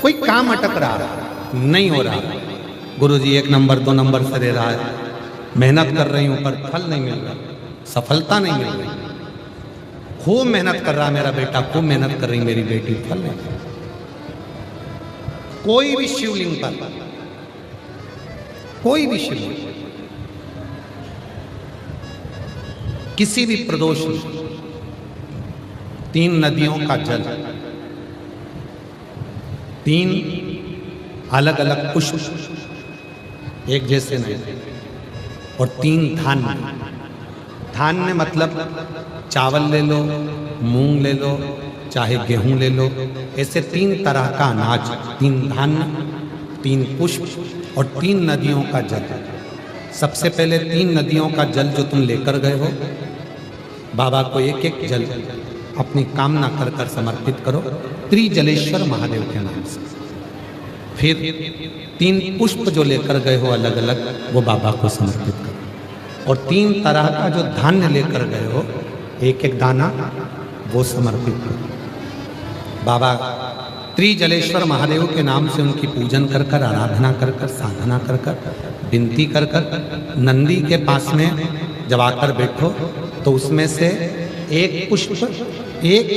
कोई काम अटक रहा, नहीं हो रहा, गुरुजी 1 नंबर 2 नंबर से दे रहा है, मेहनत कर रही हूं पर फल नहीं मिल रहा, सफलता नहीं मिल रही, खूब मेहनत कर रहा मेरा बेटा, खूब मेहनत कर रही मेरी बेटी, फल नहीं। कोई भी शिवलिंग पर, कोई भी शिवलिंग, किसी भी प्रदोष में 3 नदियों का जल, 3 अलग अलग पुष्प एक जैसे नहीं, और 3 धान्य। धान्य मतलब चावल ले लो, मूंग ले लो, चाहे गेहूं ले लो, ऐसे 3 तरह का अनाज, 3 धान्य, 3 पुष्प और 3 नदियों का जल। सबसे पहले 3 नदियों का जल जो तुम लेकर गए हो, बाबा को एक एक जल अपनी कामना कर कर समर्पित करो त्रिजलेश्वर महादेव के नाम से। फिर 3 पुष्प जो लेकर गए हो अलग अलग, वो बाबा को समर्पित करो, और 3 तरह का जो धान्य लेकर गए हो एक एक दाना, वो समर्पित करो। बाबा त्रिजलेश्वर महादेव के नाम से उनकी पूजन कर कर, आराधना कर कर, साधना कर कर, विनती कर कर, नंदी के पास में जब आकर बैठो तो उसमें से एक पुष्प, एक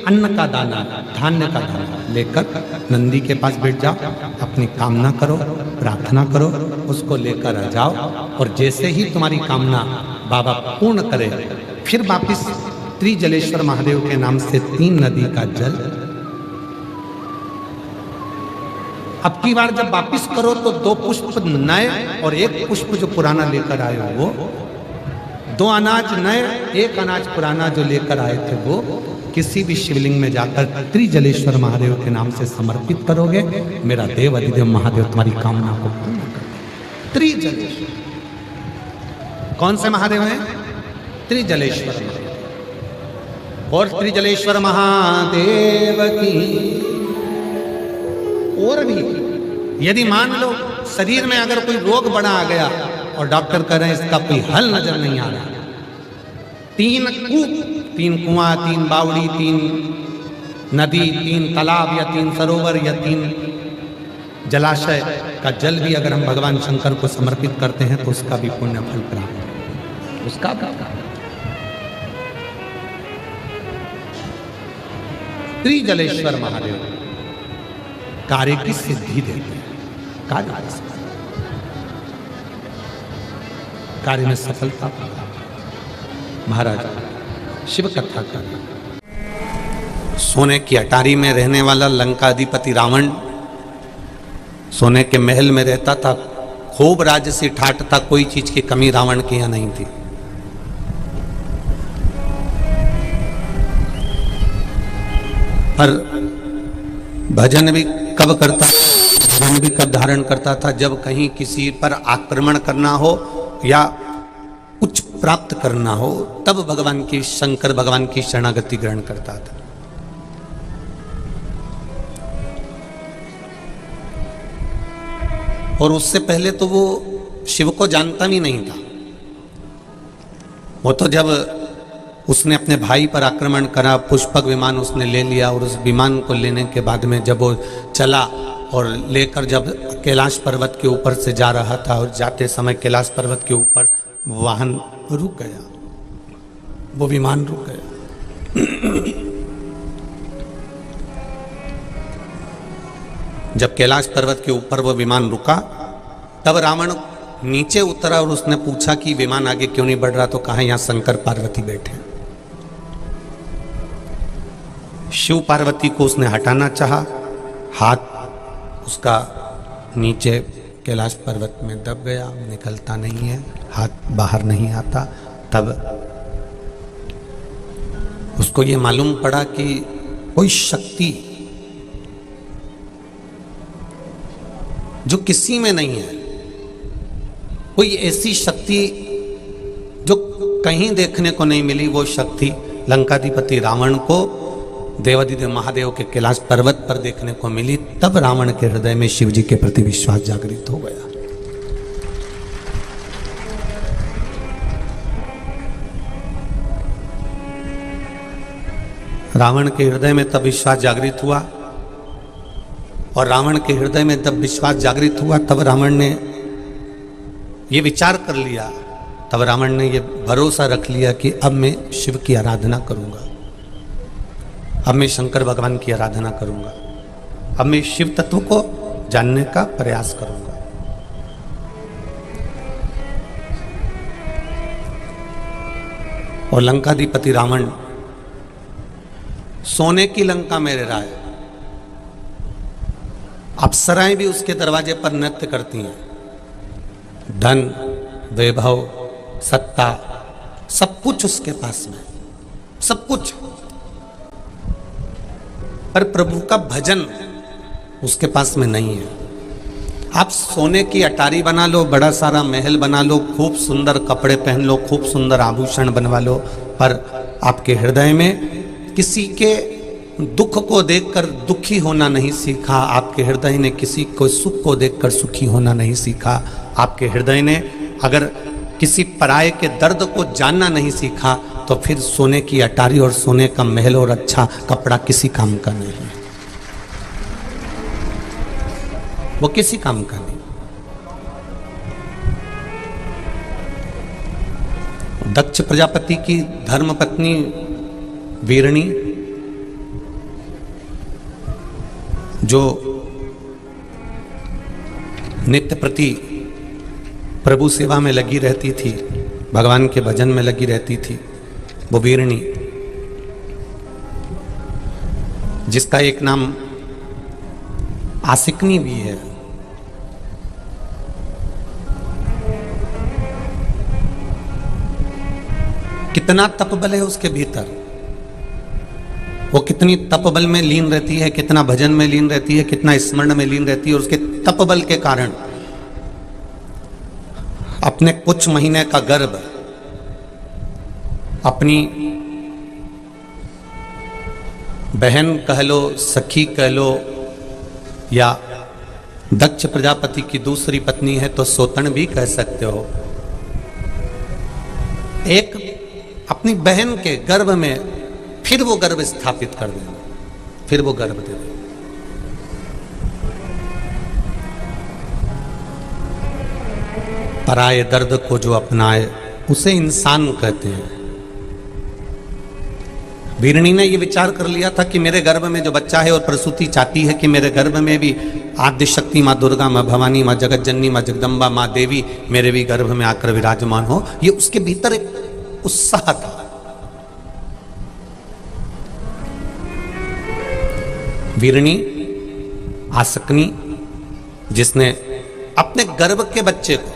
अन्न का दाना, धान्य का दाना लेकर नंदी के पास बैठ जाओ, अपनी कामना करो, प्रार्थना करो, उसको लेकर आ जाओ, और जैसे ही तुम्हारी कामना बाबा पूर्ण करे, फिर वापिस त्रिजलेश्वर महादेव के नाम से 3 नदी का जल। अब की बार जब वापिस करो तो 2 पुष्प नए और 1 पुष्प जो पुराना लेकर आए हो वो, 2 अनाज नए, 1 अनाज पुराना जो लेकर आए थे वो किसी भी शिवलिंग में जाकर त्रिजलेश्वर महादेव के नाम से समर्पित करोगे, मेरा देव अधिदेव महादेव तुम्हारी कामना को पूर्ण करेंगे। त्रिजलेश्वर कौन से महादेव हैं? त्रिजलेश्वर महादेव। और त्रिजलेश्वर महादेव की। और भी यदि मान लो शरीर में अगर कोई रोग बड़ा आ गया और डॉक्टर कह रहे हैं इसका कोई हल नजर नहीं आ रहा, 3 कुआं, 3 बावड़ी, 3 नदी, 3 तालाब या 3 सरोवर या 3 जलाशय का जल भी अगर हम भगवान शंकर को समर्पित करते हैं तो उसका भी पुण्य फल प्राप्त, उसका त्रिजलेश्वर महादेव कार्य की सिद्धि देते हैं, कार्य में सफलता। महाराज शिव कथा का सोने की अटारी में रहने वाला लंकाधिपति रावण सोने के महल में रहता था, खूब राजसी ठाट था, कोई चीज की कमी रावण के यहां नहीं थी। पर भजन भी कब करता, भजन भी कब धारण करता था, जब कहीं किसी पर आक्रमण करना हो या कुछ प्राप्त करना हो, तब भगवान की, शंकर भगवान की शरणागति ग्रहण करता था। और उससे पहले तो वो शिव को जानता भी नहीं था। वो तो जब उसने अपने भाई पर आक्रमण करा, पुष्पक विमान उसने ले लिया, और उस विमान को लेने के बाद में जब वो चला और लेकर जब कैलाश पर्वत के ऊपर से जा रहा था, और जाते समय कैलाश पर्वत के ऊपर वाहन रुक गया, वो विमान रुक गया। जब कैलाश पर्वत के ऊपर वो विमान रुका, तब रावण नीचे उतरा और उसने पूछा कि विमान आगे क्यों नहीं बढ़ रहा, तो कहा यहां शंकर पार्वती बैठे। शिव पार्वती को उसने हटाना चाहा, हाथ उसका नीचे कैलाश पर्वत में दब गया, निकलता नहीं है, हाथ बाहर नहीं आता। तब उसको ये मालूम पड़ा कि कोई शक्ति जो किसी में नहीं है, कोई ऐसी शक्ति जो कहीं देखने को नहीं मिली, वो शक्ति लंकाधिपति रावण को देवाधिदेव महादेव के कैलाश पर्वत पर देखने को मिली। तब रावण के हृदय में शिव जी के प्रति विश्वास जागृत हो गया। रावण के हृदय में तब विश्वास जागृत हुआ और रावण के हृदय में जब विश्वास जागृत हुआ तब रावण ने ये विचार कर लिया, तब रावण ने ये भरोसा रख लिया कि अब मैं शिव की आराधना करूंगा, अब मैं शंकर भगवान की आराधना करूंगा, अब मैं शिव तत्व को जानने का प्रयास करूंगा। और लंकाधिपति रावण सोने की लंका में रह रहा है, अप्सराएं भी उसके दरवाजे पर नृत्य करती हैं, धन वैभव सत्ता सब कुछ उसके पास में, सब कुछ, पर प्रभु का भजन उसके पास में नहीं है। आप सोने की अटारी बना लो, बड़ा सारा महल बना लो, खूब सुंदर कपड़े पहन लो, खूब सुंदर आभूषण बनवा लो, पर आपके हृदय में किसी के दुख को देखकर दुखी होना नहीं सीखा, आपके हृदय ने किसी को सुख को देखकर सुखी होना नहीं सीखा, आपके हृदय ने अगर किसी पराये के दर्द को जानना नहीं सीखा, तो फिर सोने की अटारी और सोने का महल और अच्छा कपड़ा किसी काम का नहीं है, वो किसी काम का नहीं। दक्ष प्रजापति की धर्मपत्नी वीरणी जो नित्य प्रति प्रभु सेवा में लगी रहती थी, भगवान के भजन में लगी रहती थी, वो वीरणी जिसका एक नाम आसिकनी भी है, कितना तपबल है उसके भीतर, वो कितनी तपबल में लीन रहती है, कितना भजन में लीन रहती है, कितना स्मरण में लीन रहती है, और उसके तपबल के कारण अपने कुछ महीने का गर्भ अपनी बहन कह लो, सखी कह लो, या दक्ष प्रजापति की दूसरी पत्नी है तो सोतन भी कह सकते हो, एक अपनी बहन के गर्भ में फिर वो गर्भ स्थापित कर देना, फिर वो गर्भ दे दे। पराये दर्द को जो अपनाए उसे इंसान कहते हैं। वीरणी ने ये विचार कर लिया था कि मेरे गर्भ में जो बच्चा है और प्रसूति चाहती है कि मेरे गर्भ में भी आद्य शक्ति माँ दुर्गा, माँ भवानी, माँ जगत जननी, माँ जगदम्बा, माँ देवी मेरे भी गर्भ में आकर विराजमान हो, ये उसके भीतर एक उत्साह था। वीरणी आसकनी जिसने अपने गर्भ के बच्चे को,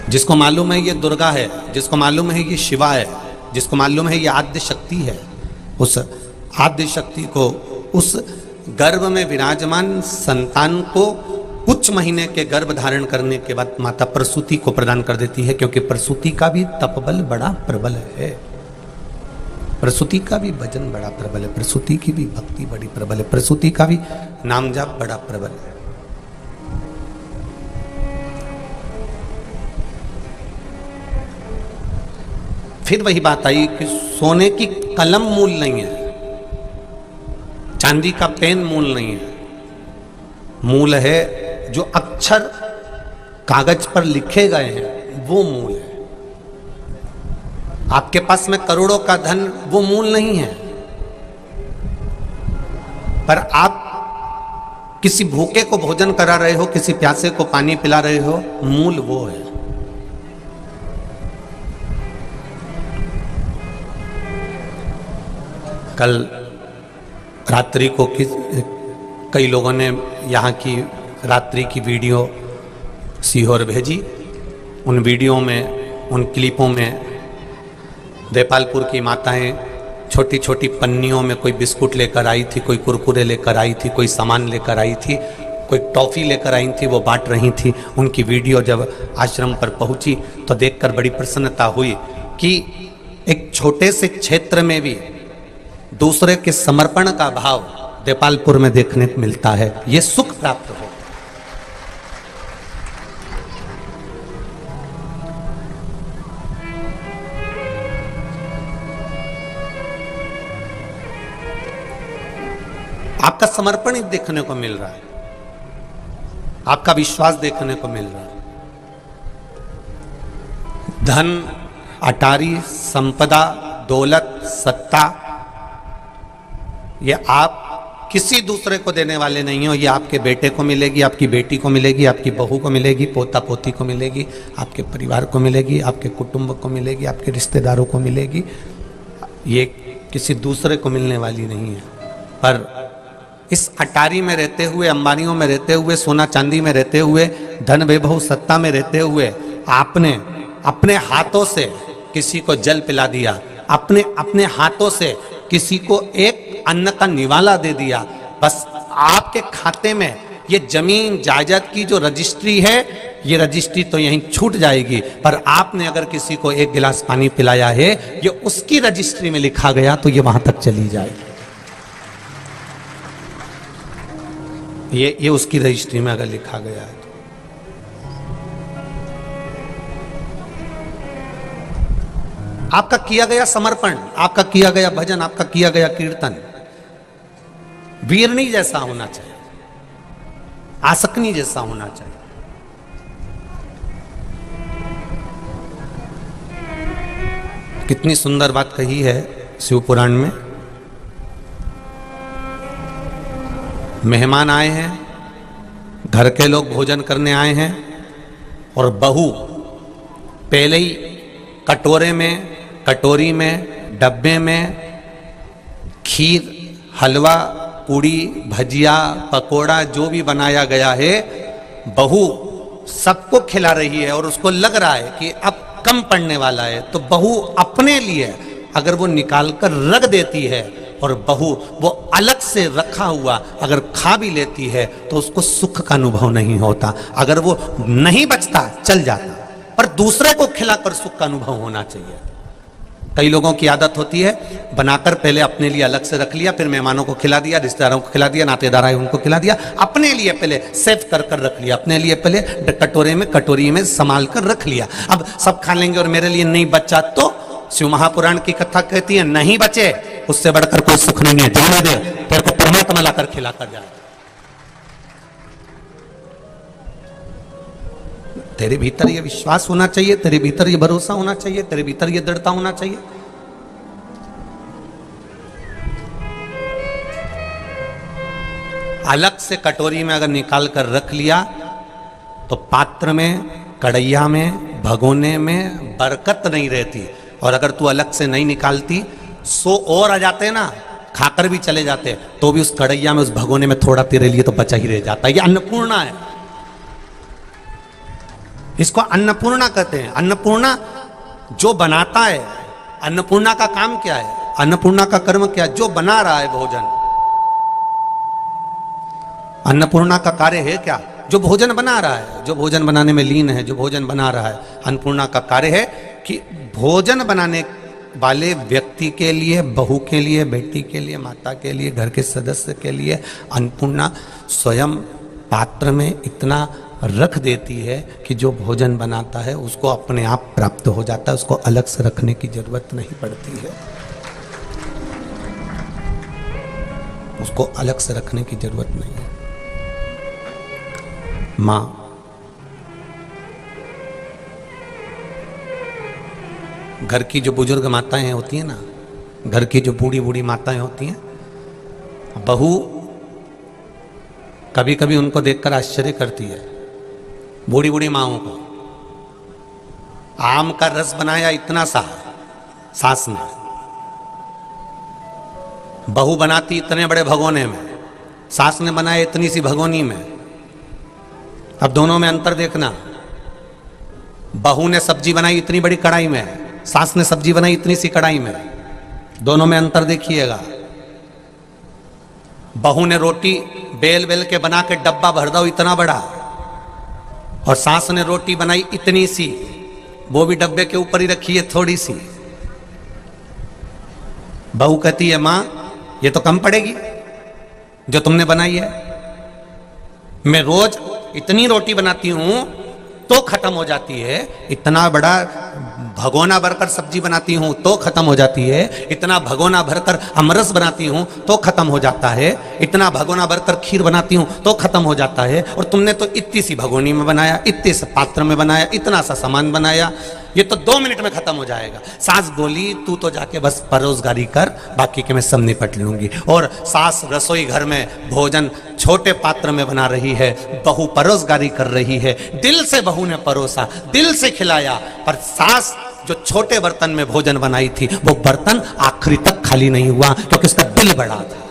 जिसको मालूम है ये दुर्गा है, जिसको मालूम है ये शिवा है, जिसको मालूम है ये आद्य शक्ति है, उस आद्य शक्ति को, उस गर्भ में विराजमान संतान को कुछ महीने के गर्भ धारण करने के बाद माता प्रसूति को प्रदान कर देती है, क्योंकि प्रसूति का भी तपबल बड़ा प्रबल है, प्रसूति का भी भजन बड़ा प्रबल है, प्रसूति की भी भक्ति बड़ी प्रबल है, प्रसूति का भी नाम जाप बड़ा प्रबल है। फिर वही बात आई कि सोने की कलम मूल नहीं है, चांदी का पेन मूल नहीं है, मूल है जो अक्षर कागज पर लिखे गए हैं वो मूल है। आपके पास में करोड़ों का धन वो मूल नहीं है, पर आप किसी भूखे को भोजन करा रहे हो, किसी प्यासे को पानी पिला रहे हो, मूल वो है। कल रात्रि को कई लोगों ने यहाँ की रात्रि की वीडियो सीहोर भेजी। उन वीडियो में, उन क्लिपों में देपालपुर की माताएं छोटी छोटी पन्नियों में कोई बिस्कुट लेकर आई थी, कोई कुरकुरे लेकर आई थी, कोई सामान लेकर आई थी, कोई टॉफ़ी लेकर आई थी, वो बांट रही थी। उनकी वीडियो जब आश्रम पर पहुंची तो देखकर बड़ी प्रसन्नता हुई कि एक छोटे से क्षेत्र में भी दूसरे के समर्पण का भाव देपालपुर में देखने को मिलता है, ये सुख प्राप्त हो। आपका समर्पण ही देखने को मिल रहा है, आपका विश्वास देखने को मिल रहा है। धन, अटारी, संपदा, दौलत, सत्ता, ये आप किसी दूसरे को देने वाले नहीं हो। ये आपके बेटे को मिलेगी, आपकी बेटी को मिलेगी, आपकी बहू को मिलेगी, पोता पोती को मिलेगी, आपके परिवार को मिलेगी, आपके कुटुंब को मिलेगी, आपके रिश्तेदारों को मिलेगी। ये किसी दूसरे को मिलने वाली नहीं है। पर इस अटारी में रहते हुए, अंबानियों में रहते हुए, सोना चांदी में रहते हुए, धन वैभव सत्ता में रहते हुए आपने अपने हाथों से किसी को जल पिला दिया, अपने हाथों से किसी को एक अन्न का निवाला दे दिया। बस आपके खाते में ये जमीन जायदाद की जो रजिस्ट्री है, ये रजिस्ट्री तो यहीं छूट जाएगी, पर आपने अगर किसी को एक गिलास पानी पिलाया है, ये उसकी रजिस्ट्री में लिखा गया तो ये वहां तक चली जाएगी। ये उसकी रजिस्ट्री में अगर लिखा गया है। आपका किया गया समर्पण, आपका किया गया भजन, आपका किया गया कीर्तन वीरनी जैसा होना चाहिए, आसकनी जैसा होना चाहिए। कितनी सुंदर बात कही है शिव पुराण में। मेहमान आए हैं, घर के लोग भोजन करने आए हैं, और बहू पहले ही कटोरे में, कटोरी में, डब्बे में खीर, हलवा, पूड़ी, भजिया, पकोड़ा जो भी बनाया गया है, बहू सबको खिला रही है और उसको लग रहा है कि अब कम पड़ने वाला है। तो बहू अपने लिए अगर वो निकाल कर रख देती है और बहू वो अलग से रखा हुआ अगर खा भी लेती है तो उसको सुख का अनुभव नहीं होता। अगर वो नहीं बचता चल जाता, पर दूसरे को खिलाकर सुख का अनुभव होना चाहिए। कई लोगों की आदत होती है बनाकर पहले अपने लिए अलग से रख लिया, फिर मेहमानों को खिला दिया, रिश्तेदारों को खिला दिया, नातेदार आए उनको खिला दिया, अपने लिए पहले सेव कर कर रख लिया, अपने लिए पहले कटोरी में संभाल कर रख लिया। अब सब खा लेंगे और मेरे लिए नहीं बचा तो शिव महापुराण की कथा कहती है नहीं बचे उससे बढ़कर कोई सुख नहीं है, जाने दे, तेरे को परमात्मा लाकर खिलाकर जाए। तेरे भीतर ये विश्वास होना चाहिए, तेरे भीतर ये भरोसा होना चाहिए, तेरे भीतर ये दृढ़ता होना चाहिए। अलग से कटोरी में अगर निकाल कर रख लिया तो पात्र में, कढ़ैया में, भगोने में बरकत नहीं रहती। और अगर तू अलग से नहीं निकालती, 100 और आ जाते ना, खाकर भी चले जाते, तो भी उस कढ़ैया में, उस भगोने में थोड़ा तेरे लिए तो बचा ही रह जाता। ये अन्नपूर्णा है, इसको अन्नपूर्णा कहते हैं। अन्नपूर्णा जो बनाता है, अन्नपूर्णा का काम क्या है, अन्नपूर्णा का कर्म क्या है? जो बना रहा है भोजन। अन्नपूर्णा का कार्य है क्या? जो भोजन बना रहा है, जो भोजन बनाने में लीन है, जो भोजन बना रहा है। अन्नपूर्णा का कार्य है कि भोजन बनाने वाले व्यक्ति के लिए, बहू के लिए, बेटी के लिए, माता के लिए, घर के सदस्य के लिए अन्नपूर्णा स्वयं पात्र में इतना रख देती है कि जो भोजन बनाता है उसको अपने आप प्राप्त हो जाता है, उसको अलग से रखने की जरूरत नहीं पड़ती है, उसको अलग से रखने की जरूरत नहीं है। मां घर की जो बुजुर्ग माताएं होती हैं ना, घर की जो बूढ़ी बूढ़ी माताएं होती हैं, बहू कभी कभी उनको देखकर आश्चर्य करती है। बूढ़ी बूढ़ी माओं को आम का रस बनाया इतना सा सास ने, बहू बनाती इतने बड़े भगोने में, सास ने बनाया इतनी सी भगोनी में। अब दोनों में अंतर देखना, बहू ने सब्जी बनाई इतनी बड़ी कढ़ाई में, सास ने सब्जी बनाई इतनी सी कढ़ाई में, दोनों में अंतर देखिएगा। बहू ने रोटी बेल बेल के बना के डब्बा भर दो इतना बड़ा, और सास ने रोटी बनाई इतनी सी, वो भी डब्बे के ऊपर ही रखी है थोड़ी सी। बहू कहती है मां ये तो कम पड़ेगी जो तुमने बनाई है, मैं रोज इतनी रोटी बनाती हूं तो खत्म हो जाती है, इतना बड़ा भगोना भरकर सब्जी बनाती हूं तो खत्म हो जाती है, इतना भगोना भरकर अमरस बनाती हूं तो खत्म हो जाता है, इतना भगोना भरकर खीर बनाती हूं तो खत्म हो जाता है, और तुमने तो इतनी सी भगोनी में बनाया, इतने से पात्र में बनाया, इतना सा सामान बनाया, ये तो 2 मिनट में खत्म हो जाएगा। सास बोली तू तो जाके बस परोसगारी कर, बाकी के मैं सब निपट लूंगी। और सास रसोई घर में भोजन छोटे पात्र में बना रही है, बहू परोसगारी कर रही है, दिल से बहू ने परोसा, दिल से खिलाया, पर सास जो छोटे बर्तन में भोजन बनाई थी वो बर्तन आखिरी तक खाली नहीं हुआ, क्योंकि उसका दिल बड़ा था।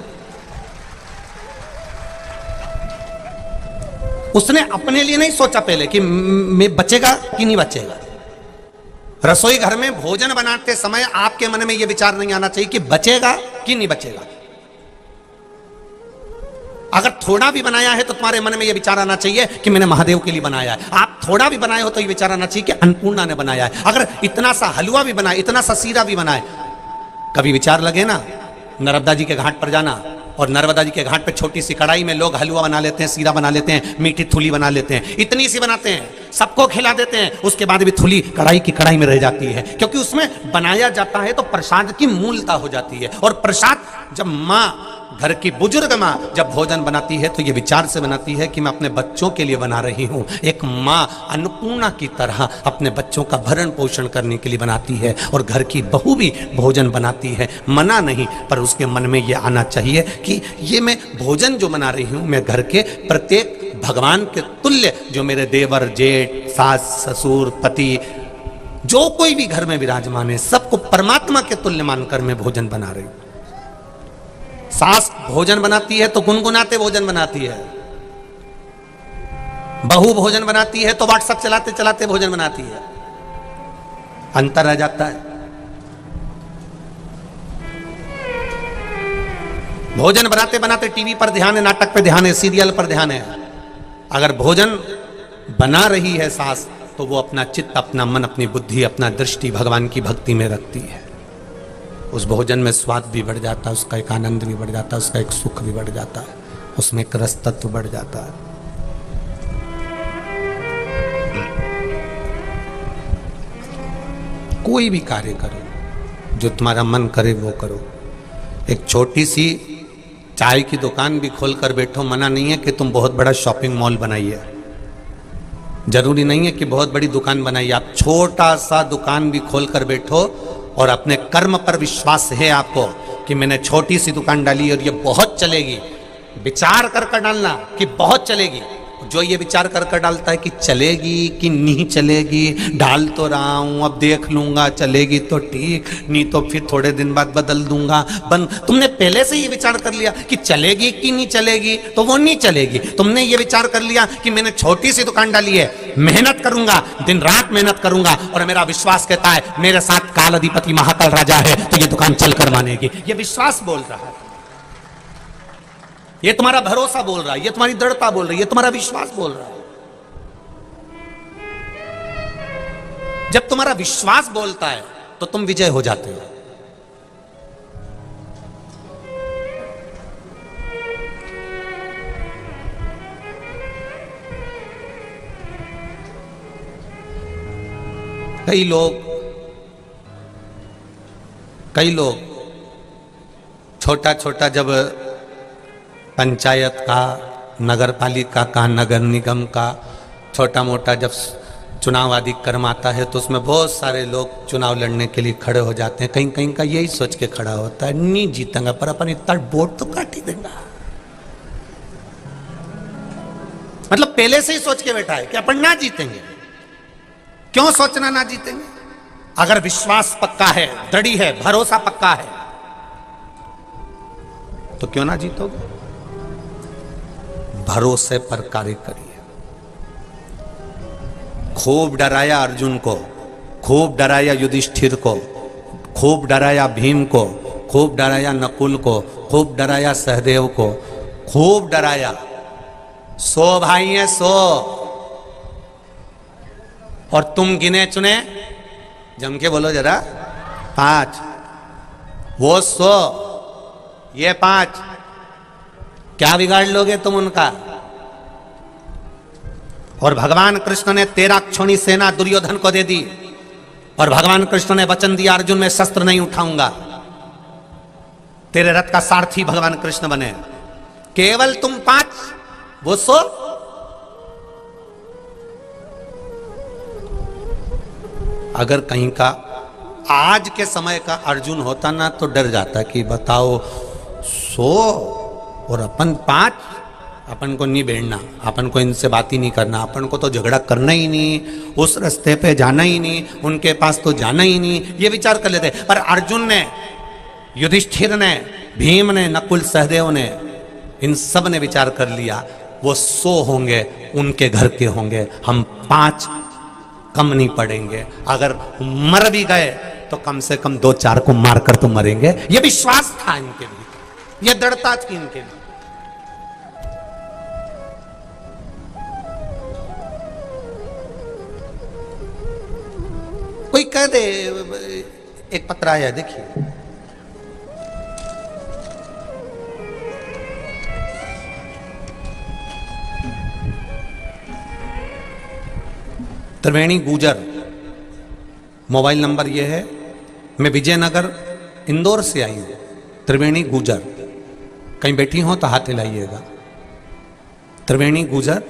उसने अपने लिए नहीं सोचा पहले कि मैं बचेगा कि नहीं बचेगा। रसोई घर में भोजन बनाते समय आपके मन में यह विचार नहीं आना चाहिए कि बचेगा कि नहीं बचेगा। अगर थोड़ा भी बनाया है तो तुम्हारे मन में यह विचार आना चाहिए कि मैंने महादेव के लिए बनाया है। आप थोड़ा भी बनाए हो तो यह विचार आना चाहिए कि अन्नपूर्णा ने बनाया है। अगर इतना सा हलवा भी बनाए, इतना सा सीरा भी बनाए, कभी विचार लगे ना नर्मदा जी के घाट पर जाना, और नर्मदा जी के घाट पे छोटी सी कढ़ाई में लोग हलवा बना लेते हैं, सीरा बना लेते हैं, मीठी थुली बना लेते हैं, इतनी सी बनाते हैं, सबको खिला देते हैं, उसके बाद भी थुली कढ़ाई की कढ़ाई में रह जाती है, क्योंकि उसमें बनाया जाता है तो प्रसाद की मूलता हो जाती है। और प्रसाद जब माँ, घर की बुजुर्ग माँ जब भोजन बनाती है तो ये विचार से बनाती है कि मैं अपने बच्चों के लिए बना रही हूँ। एक माँ अन्नपूर्णा की तरह अपने बच्चों का भरण पोषण करने के लिए बनाती है, और घर की बहू भी भोजन बनाती है, मना नहीं, पर उसके मन में ये आना चाहिए कि ये मैं भोजन जो बना रही हूँ, मैं घर के प्रत्येक भगवान के तुल्य, जो मेरे देवर जेठ सास ससुर पति जो कोई भी घर में विराजमान है, सबको परमात्मा के तुल्य मानकर मैं भोजन बना रही हूँ। सास भोजन बनाती है तो गुनगुनाते भोजन बनाती है, बहू भोजन बनाती है तो व्हाट्सएप चलाते चलाते भोजन बनाती है, अंतर रह जाता है। भोजन बनाते बनाते टीवी पर ध्यान है, नाटक पे ध्यान है, सीरियल पर ध्यान है। अगर भोजन बना रही है सास तो वो अपना चित्त, अपना मन, अपनी बुद्धि, अपना दृष्टि भगवान की भक्ति में रखती है। उस भोजन में स्वाद भी बढ़ जाता है, उसका एक आनंद भी बढ़ जाता है, उसका एक सुख भी बढ़ जाता है, उसमें एक रस तत्व बढ़ जाता है। कोई भी कार्य करो, जो तुम्हारा मन करे वो करो। एक छोटी सी चाय की दुकान भी खोल कर बैठो, मना नहीं है कि तुम बहुत बड़ा शॉपिंग मॉल बनाइए, जरूरी नहीं है कि बहुत बड़ी दुकान बनाइए। आप छोटा सा दुकान भी खोल कर बैठो और अपने कर्म पर विश्वास है आपको कि मैंने छोटी सी दुकान डाली और ये बहुत चलेगी, विचार कर डालना कि बहुत चलेगी। जो ये विचार कर डालता है कि चलेगी कि नहीं चलेगी, डाल तो रहा हूं, अब देख लूंगा, चलेगी तो ठीक, नहीं तो फिर थोड़े दिन बाद बदल दूंगा, तुमने पहले से ये विचार कर लिया कि चलेगी कि नहीं चलेगी, तो वो नहीं चलेगी। तुमने ये विचार कर लिया कि मैंने छोटी सी दुकान डाली है, मेहनत करूंगा, दिन रात मेहनत करूंगा, और मेरा विश्वास कहता है मेरे साथ काल अधिपति महाकाल राजा है, तो ये दुकान चलकर मानेगी। ये विश्वास बोल रहा है, ये तुम्हारा भरोसा बोल रहा है, ये तुम्हारी दृढ़ता बोल रही है, ये तुम्हारा विश्वास बोल रहा है। जब तुम्हारा विश्वास बोलता है तो तुम विजय हो जाते हो। कई लोग छोटा छोटा जब पंचायत का, नगर पालिका का, नगर निगम का छोटा मोटा जब चुनाव आदि कर्म आता है तो उसमें बहुत सारे लोग चुनाव लड़ने के लिए खड़े हो जाते हैं। कहीं कहीं का यही सोच के खड़ा होता है, नहीं जीतेंगे पर अपन इतना वोट तो काट ही देंगे। मतलब पहले से ही सोच के बैठा है कि अपन ना जीतेंगे। क्यों सोचना ना जीतेंगे? अगर विश्वास पक्का है, दृढ़ है, भरोसा पक्का है, तो क्यों ना जीतोगे? भरोसे पर कार्य करिए। खूब डराया अर्जुन को, खूब डराया युधिष्ठिर को, खूब डराया भीम को, खूब डराया नकुल को, खूब डराया सहदेव को, खूब डराया। 100 भाई हैं, 100, और तुम गिने चुने, जम के बोलो जरा, 5। वो 100, ये 5, क्या बिगाड़ लोगे तुम उनका? और भगवान कृष्ण ने 13 क्षोणी सेना दुर्योधन को दे दी। और भगवान कृष्ण ने वचन दिया, अर्जुन मैं शस्त्र नहीं उठाऊंगा, तेरे रथ का सारथी भगवान कृष्ण बने, केवल तुम 5 वो 100। अगर कहीं का आज के समय का अर्जुन होता ना तो डर जाता कि बताओ 100 और अपन 5, अपन को नहीं बैठना, अपन को इनसे बात ही नहीं करना, अपन को तो झगड़ा करना ही नहीं, उस रास्ते पे जाना ही नहीं, उनके पास तो जाना ही नहीं, ये विचार कर लेते। पर अर्जुन ने, युधिष्ठिर ने, भीम ने, नकुल सहदेव ने, इन सब ने विचार कर लिया वो 100 होंगे, उनके घर के होंगे, हम 5 कम नहीं पड़ेंगे, अगर मर भी गए तो कम से कम 2-4 को मारकर तो मरेंगे। ये विश्वास था इनके लिए, ये दृढ़ता थी इनके लिए। कोई कह दे, एक पत्र आया देखिए, त्रिवेणी गुजर, मोबाइल नंबर ये है, मैं विजयनगर इंदौर से आई हूं। त्रिवेणी गुजर, कहीं बैठी हो तो हाथ हिलाइएगा। त्रिवेणी गुजर,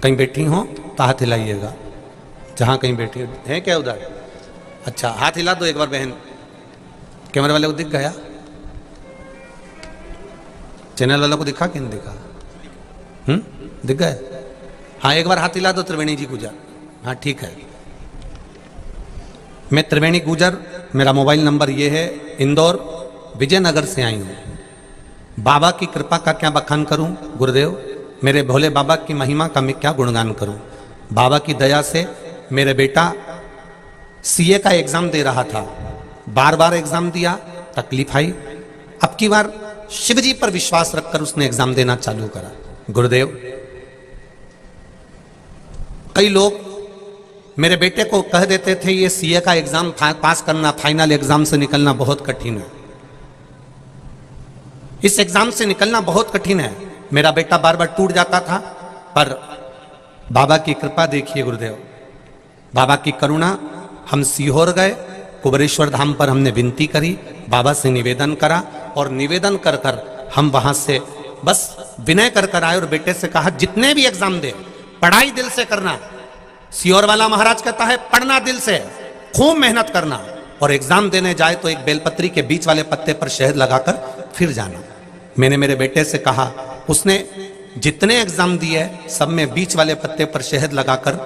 कहीं बैठी हो तो हाथ हिलाइएगा, जहां कहीं बैठी है क्या उधर? अच्छा, हाथ हिला दो एक बार बहन। कैमरे वाले को दिख गया? चैनल वालों को दिखा कि नहीं दिखा? दिख गए? हाँ, एक बार हाथ हिला दो त्रिवेणी जी गुजर। हाँ ठीक है, मैं त्रिवेणी गुजर, मेरा मोबाइल नंबर ये है, इंदौर विजयनगर से आई हूँ। बाबा की कृपा का क्या बखान करूँ गुरुदेव, मेरे भोले बाबा की महिमा का मैं क्या गुणगान करूँ। बाबा की दया से मेरे बेटा सीए का एग्जाम दे रहा था, बार बार एग्जाम दिया, तकलीफ आई, अब की बार शिव जी पर विश्वास रखकर उसने एग्जाम देना चालू करा। गुरुदेव, कई लोग मेरे बेटे को कह देते थे ये सीए का एग्जाम पास करना, फाइनल एग्जाम से निकलना बहुत कठिन है, इस एग्जाम से निकलना बहुत कठिन है। मेरा बेटा बार बार टूट जाता था, पर बाबा की कृपा देखिए गुरुदेव, बाबा की करुणा, हम सीहोर गए, कुबरेश्वर धाम पर हमने विनती करी, बाबा से निवेदन करा, और निवेदन कर कर हम वहां से बस विनय कर कर आए और बेटे से कहा जितने भी एग्जाम दे पढ़ाई दिल से करना। सीहोर वाला महाराज कहता है पढ़ना दिल से, खूब मेहनत करना, और एग्जाम देने जाए तो एक बेलपत्री के बीच वाले पत्ते पर शहद लगाकर फिर जाना। मैंने मेरे बेटे से कहा, उसने जितने एग्जाम दिए सब में बीच वाले पत्ते पर शहद लगाकर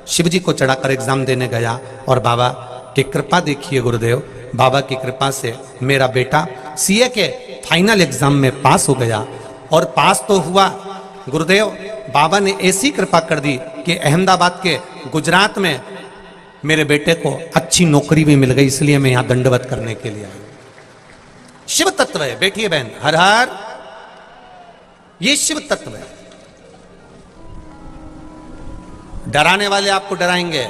शिव जी को चढ़ाकर एग्जाम देने गया, और बाबा की कृपा देखिए गुरुदेव, बाबा की कृपा से मेरा बेटा सीए के फाइनल एग्जाम में पास हो गया। और पास तो हुआ गुरुदेव, बाबा ने ऐसी कृपा कर दी कि अहमदाबाद के गुजरात में मेरे बेटे को अच्छी नौकरी भी मिल गई, इसलिए मैं यहां दंडवत करने के लिए आया। शिव तत्व है, बैठिए बहन, हर हर, ये शिव तत्व है। डराने वाले आपको डराएंगे,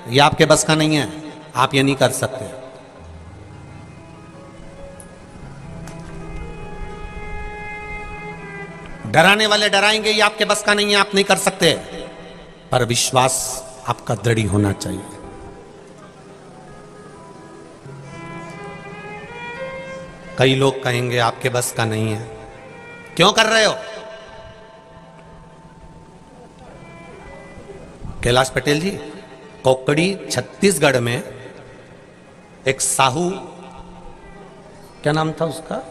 ये आपके बस का नहीं है, आप ये नहीं कर सकते। डराने वाले डराएंगे, ये आपके बस का नहीं है, आप नहीं कर सकते, पर विश्वास आपका दृढ़ होना चाहिए। कई लोग कहेंगे आपके बस का नहीं है, क्यों कर रहे हो? कैलाश पटेल जी, कोकड़ी छत्तीसगढ़ में एक साहू, क्या नाम था उसका,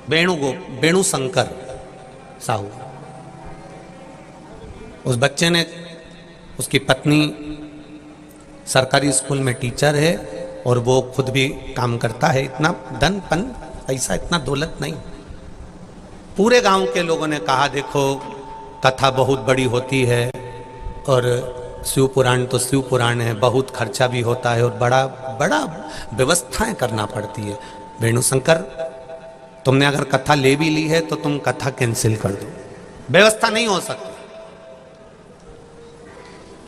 वेणु शंकर साहू, उस बच्चे ने, उसकी पत्नी सरकारी स्कूल में टीचर है और वो खुद भी काम करता है, इतना धन पन पैसा, इतना दौलत नहीं। पूरे गांव के लोगों ने कहा देखो कथा बहुत बड़ी होती है और शिव पुराण तो शिव पुराण है, बहुत खर्चा भी होता है और बड़ा बड़ा व्यवस्थाएं करना पड़ती है। वेणु शंकर, तुमने अगर कथा ले भी ली है तो तुम कथा कैंसिल कर दो, व्यवस्था नहीं हो सकती।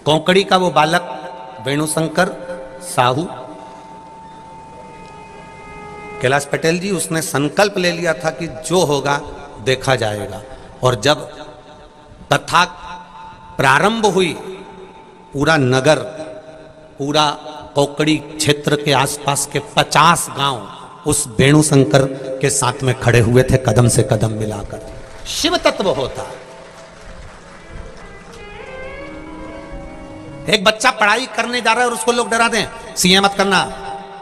कोंकड़ी का वो बालक वेणु शंकर साहू, कैलाश पटेल जी, उसने संकल्प ले लिया था कि जो होगा देखा जाएगा। और जब कथा प्रारंभ हुई पूरा नगर, पूरा कोकड़ी क्षेत्र के आसपास के 50 गांव उस वेणु शंकर के साथ में खड़े हुए थे, कदम से कदम मिलाकर। शिव तत्व होता। एक बच्चा पढ़ाई करने जा रहा है और उसको लोग डरा दें, सीए मत करना,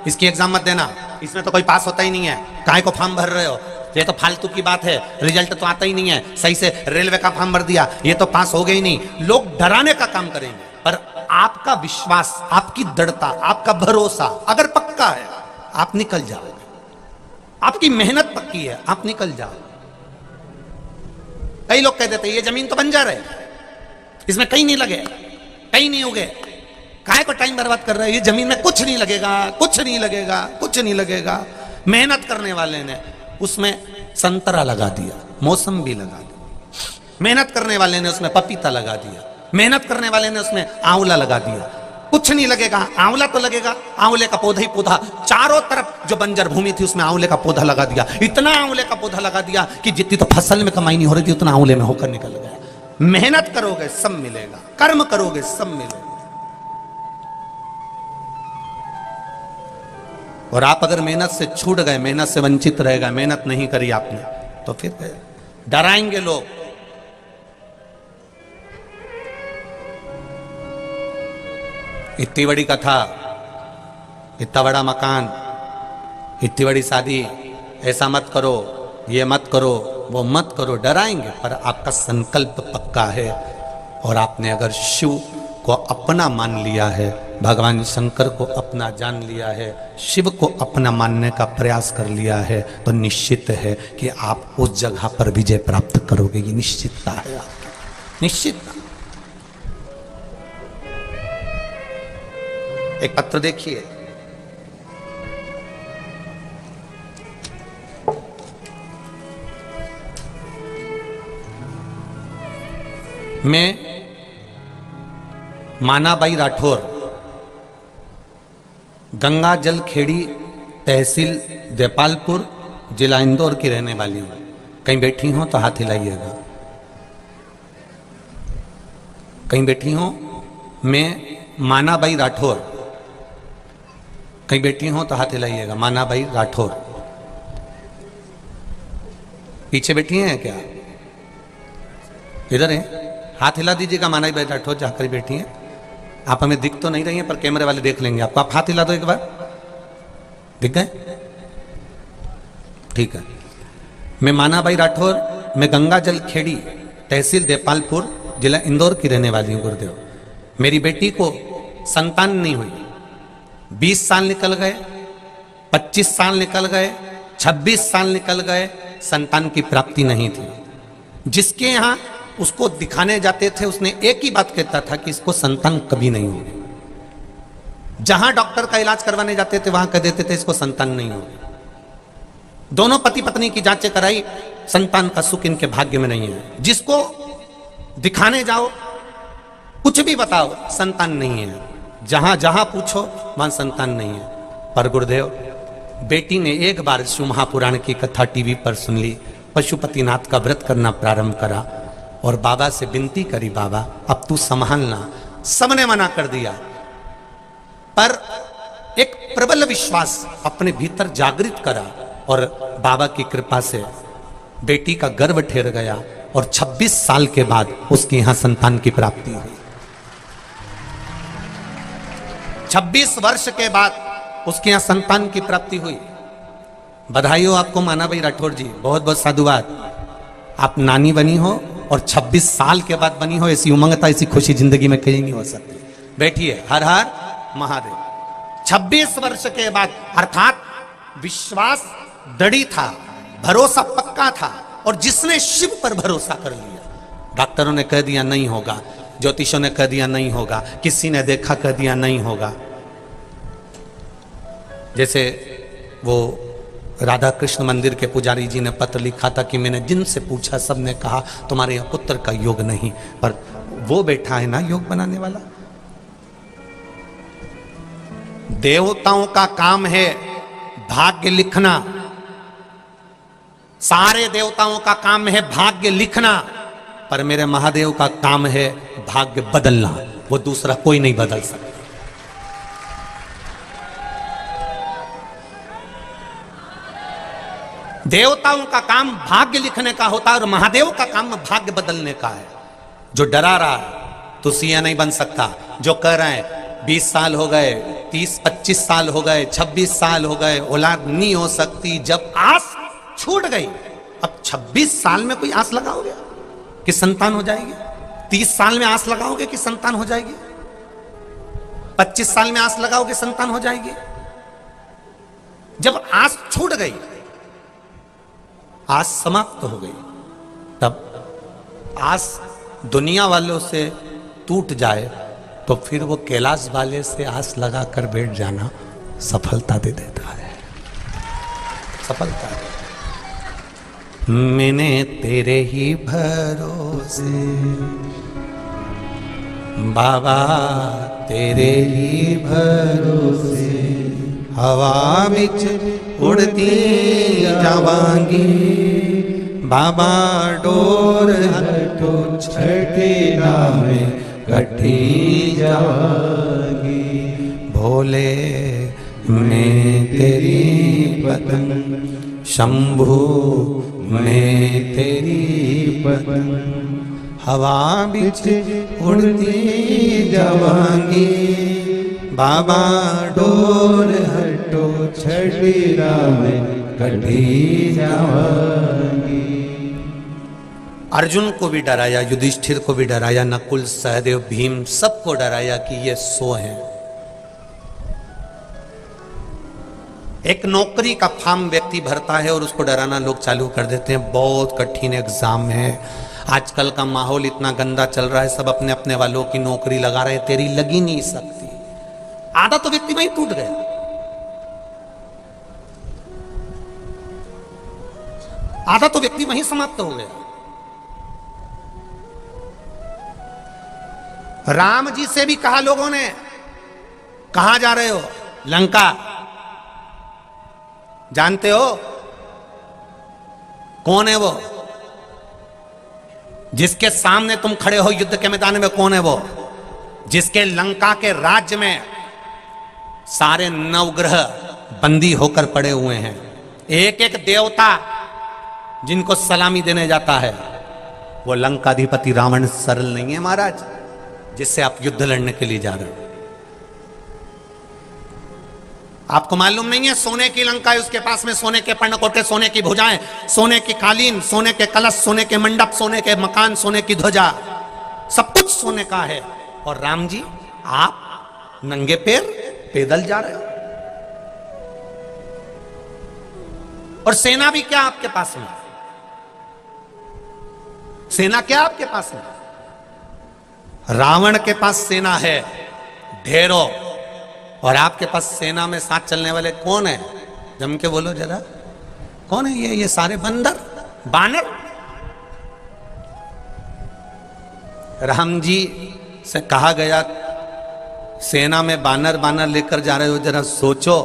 इसकी एग्जाम मत देना, इसमें तो कोई पास होता ही नहीं है, काहे को फॉर्म भर रहे हो, ये तो फालतू की बात है, रिजल्ट तो आता ही नहीं है, सही से रेलवे का फॉर्म भर दिया, ये तो पास हो गए ही नहीं। लोग डराने का काम करेंगे, पर आपका विश्वास, आपकी दृढ़ता, आपका भरोसा अगर पक्का है, आप निकल जाओगे। आपकी मेहनत पक्की है, आप निकल जाओ। कई लोग कह देते हैं ये जमीन तो बंजर है, इसमें कहीं नहीं लगे, कहीं नहीं उगे, काहे को टाइम बर्बाद कर रहे हैं, ये जमीन में कुछ नहीं लगेगा, कुछ नहीं लगेगा, कुछ नहीं लगेगा। मेहनत करने वाले ने उसमें संतरा लगा दिया, मौसम्बी लगा दी, मेहनत करने वाले ने उसमें पपीता लगा दिया, मेहनत करने वाले ने उसमें आंवला लगा दिया, कुछ नहीं लगेगा। आंवला तो लगेगा, आंवले का पौधा ही पौधा, चारों तरफ जो बंजर भूमि थी उसमें आंवले का पौधा लगा दिया, इतना आंवले का पौधा लगा दिया कि जितनी तो फसल में कमाई नहीं हो रही थी उतना आंवले में होकर निकल गया। मेहनत करोगे सब मिलेगा, कर्म करोगे सब मिलेगा। और आप अगर मेहनत से छूट गए, मेहनत से वंचित रह गए, मेहनत नहीं करी आपने, तो फिर डराएंगे लोग। इतनी बड़ी कथा, इतना बड़ा मकान, इतनी बड़ी शादी, ऐसा मत करो, ये मत करो, वो मत करो, डराएंगे। पर आपका संकल्प पक्का है और आपने अगर शिव को अपना मान लिया है, भगवान शंकर को अपना जान लिया है, शिव को अपना मानने का प्रयास कर लिया है, तो निश्चित है कि आप उस जगह पर विजय प्राप्त करोगे। ये निश्चितता है आपकी, निश्चितता। एक पत्र देखिए, मैं मानाबाई राठौर, गंगा जल खेड़ी, तहसील देपालपुर, जिला इंदौर की रहने वाली हूं। कहीं बैठी हो तो हाथ हिलाइएगा, कहीं बैठी हो। मैं मानाबाई राठौर, कहीं बैठी हो तो हाथ हिलाइएगा। मानाबाई राठौर पीछे बैठी हैं क्या? इधर है, हाथ हिला दीजिएगा। मानाबाई राठौर जाकर बैठी हैं। आप हमें दिख तो नहीं रही हैं, पर कैमरे वाले देख लेंगे आपको। आप हाथ हिला दो एक बार, दिख गए? ठीक है। मैं मानाबाई राठौर, मैं गंगा जल खेड़ी, तहसील देपालपुर, जिला इंदौर की रहने वाली हूं। गुरुदेव, मेरी बेटी को संतान नहीं हुई, 20 साल निकल गए, 25 साल निकल गए, 26 साल निकल गए, संतान की प्राप्ति नहीं थी। जिसके यहां उसको दिखाने जाते थे, उसने एक ही बात कहता था कि इसको संतान कभी नहीं होगी। जहां डॉक्टर का इलाज करवाने जाते थे वहां कह देते थे इसको संतान नहीं होगी। दोनों पति पत्नी की जांचें कराई, संतान का सुख इनके भाग्य में नहीं है। जिसको दिखाने जाओ, कुछ भी बताओ, संतान नहीं है। जहां जहां पूछो वहां संतान नहीं है। पर गुरुदेव, बेटी ने एक बार शिव महापुराण की कथा टीवी पर सुन ली, पशुपतिनाथ का व्रत करना प्रारंभ करा और बाबा से विनती करी, बाबा अब तू संभालना। सबने मना कर दिया, पर एक प्रबल विश्वास अपने भीतर जागृत करा और बाबा की कृपा से बेटी का गर्भ ठहर गया और 26 साल के बाद उसके यहां संतान की प्राप्ति हुई। 26 वर्ष के बाद उसके यहां संतान की प्राप्ति हुई। बधाई हो आपको मानाबाई राठौर जी, बहुत बहुत साधुवाद। आप नानी बनी हो और 26 साल के बाद बनी हो, ऐसी उमंगता, ऐसी खुशी जिंदगी में कहीं नहीं हो सकती। बैठिए, हर हर महादेव। 26 वर्ष के बाद, अर्थात विश्वास दृढ़ था, भरोसा पक्का था, और जिसने शिव पर भरोसा कर लिया। डॉक्टरों ने कह दिया नहीं होगा, ज्योतिषों ने कह दिया नहीं होगा, किसी ने देखा कह दिया नहीं होगा। जैसे वो राधा कृष्ण मंदिर के पुजारी जी ने पत्र लिखा था कि मैंने जिनसे पूछा सबने कहा तुम्हारे यहां पुत्र का योग नहीं, पर वो बैठा है ना योग बनाने वाला। देवताओं का काम है भाग्य लिखना, सारे देवताओं का काम है भाग्य लिखना, पर मेरे महादेव का काम है भाग्य बदलना। वो दूसरा कोई नहीं बदल सकता। देवताओं का काम भाग्य लिखने का होता है और महादेव का काम भाग्य बदलने का है। जो डरा रहा है तो सीएम नहीं बन सकता। जो कह रहे हैं 20 साल हो गए, 30-25 साल हो गए, 26 साल हो गए, औलाद नहीं हो सकती, जब आस छूट गई, अब 26 साल में कोई आस लगाओगे कि संतान हो जाएगी? 30 साल में आस लगाओगे कि संतान हो जाएगी? 25 साल में आस लगाओगे संतान हो जाएगी? जब आस छूट गई, आस समाप्त हो गई, तब आस दुनिया वालों से टूट जाए तो फिर वो कैलाश वाले से आस लगा कर बैठ जाना सफलता दे देता है। सफलता दे। मैंने तेरे ही भरोसे बाबा, तेरे ही भरोसे हवा बिच उड़ती जावांगी बाबा, डोर हटो छठे नामे कटी जावांगी। भोले मैं तेरी पतंग, शंभू मैं तेरी पतंग, हवा बिच उड़ती जावांगी बाबा, डोर हटो छठी रामे कटी जावांगी। अर्जुन को भी डराया, युधिष्ठिर को भी डराया, नकुल, सहदेव, भीम, सबको डराया कि ये सो हैं। एक नौकरी का फॉर्म व्यक्ति भरता है और उसको डराना लोग चालू कर देते हैं, बहुत कठिन एग्जाम है, आजकल का माहौल इतना गंदा चल रहा है, सब अपने अपने वालों की नौकरी लगा रहे, तेरी लगी नहीं सकती। आधा तो व्यक्ति वहीं टूट गया। आधा तो व्यक्ति वहीं समाप्त हो गया। राम जी से भी कहा लोगों ने, कहां जा रहे हो? लंका। जानते हो कौन है वो? जिसके सामने तुम खड़े हो युद्ध के मैदान में, कौन है वो? जिसके लंका के राज्य में सारे नवग्रह बंदी होकर पड़े हुए हैं, एक एक देवता जिनको सलामी देने जाता है। वो लंकाधिपति रावण सरल नहीं है महाराज, जिससे आप युद्ध लड़ने के लिए जा रहे हो। आपको मालूम नहीं है, सोने की लंका है, उसके पास में सोने के पर्णकोटे, सोने की भुजाएं, सोने की कालीन, सोने के कलश, सोने के मंडप, सोने के मकान, सोने की ध्वजा, सब कुछ सोने का है। और राम जी आप नंगे पैर पैदल जा रहे हो। और सेना भी क्या आपके पास में? सेना क्या आपके पास में? रावण के पास सेना है ढेरों, और आपके पास सेना में साथ चलने वाले कौन है? जम के बोलो जरा, कौन है ये सारे बंदर, बानर। राम जी से कहा गया, सेना में बानर बानर लेकर जा रहे हो, जरा सोचो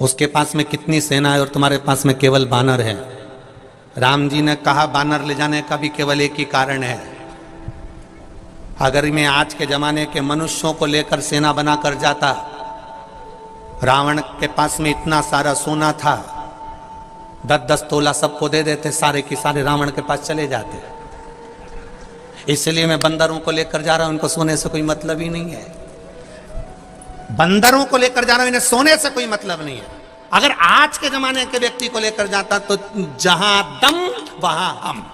उसके पास में कितनी सेना है और तुम्हारे पास में केवल बानर है। राम जी ने कहा, बानर ले जाने का भी केवल एक ही कारण है, अगर मैं आज के जमाने के मनुष्यों को लेकर सेना बनाकर जाता, रावण के पास में इतना सारा सोना था, 10-10 तोला सबको दे देते, सारे के सारे रावण के पास चले जाते। इसलिए मैं बंदरों को लेकर जा रहा हूं, उनको सोने से कोई मतलब ही नहीं है। बंदरों को लेकर जा रहा हूं, इन्हें सोने से कोई मतलब नहीं है। अगर आज के जमाने के व्यक्ति को लेकर जाता तो जहां दम वहां हम।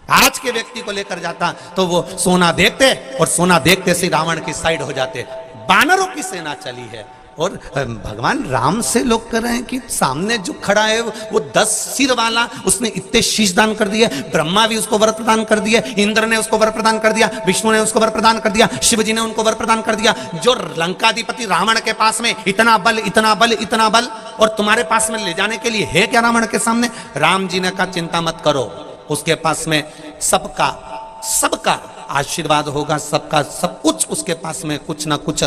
आज के व्यक्ति को लेकर जाता तो वो सोना देखते और सोना देखते से रावण की साइड हो जाते। बानरों की सेना चली है और भगवान राम से लोग कह रहे हैं कि सामने जो खड़ा है वो 10 सिर वाला, उसने इतने शीश दान कर दिए, ब्रह्मा भी उसको वर प्रदान कर दिए, इंद्र ने उसको वर प्रदान कर दिया, विष्णु ने उसको वर प्रदान कर दिया, शिव जी ने उनको वर प्रदान कर दिया। जो लंकाधिपति रावण के पास में इतना बल, इतना बल, इतना बल, और तुम्हारे पास में ले जाने के लिए है क्या रावण के सामने? राम जी ने कहा, चिंता मत करो, उसके पास में सबका आशीर्वाद होगा, सबका सब कुछ उसके पास में कुछ ना कुछ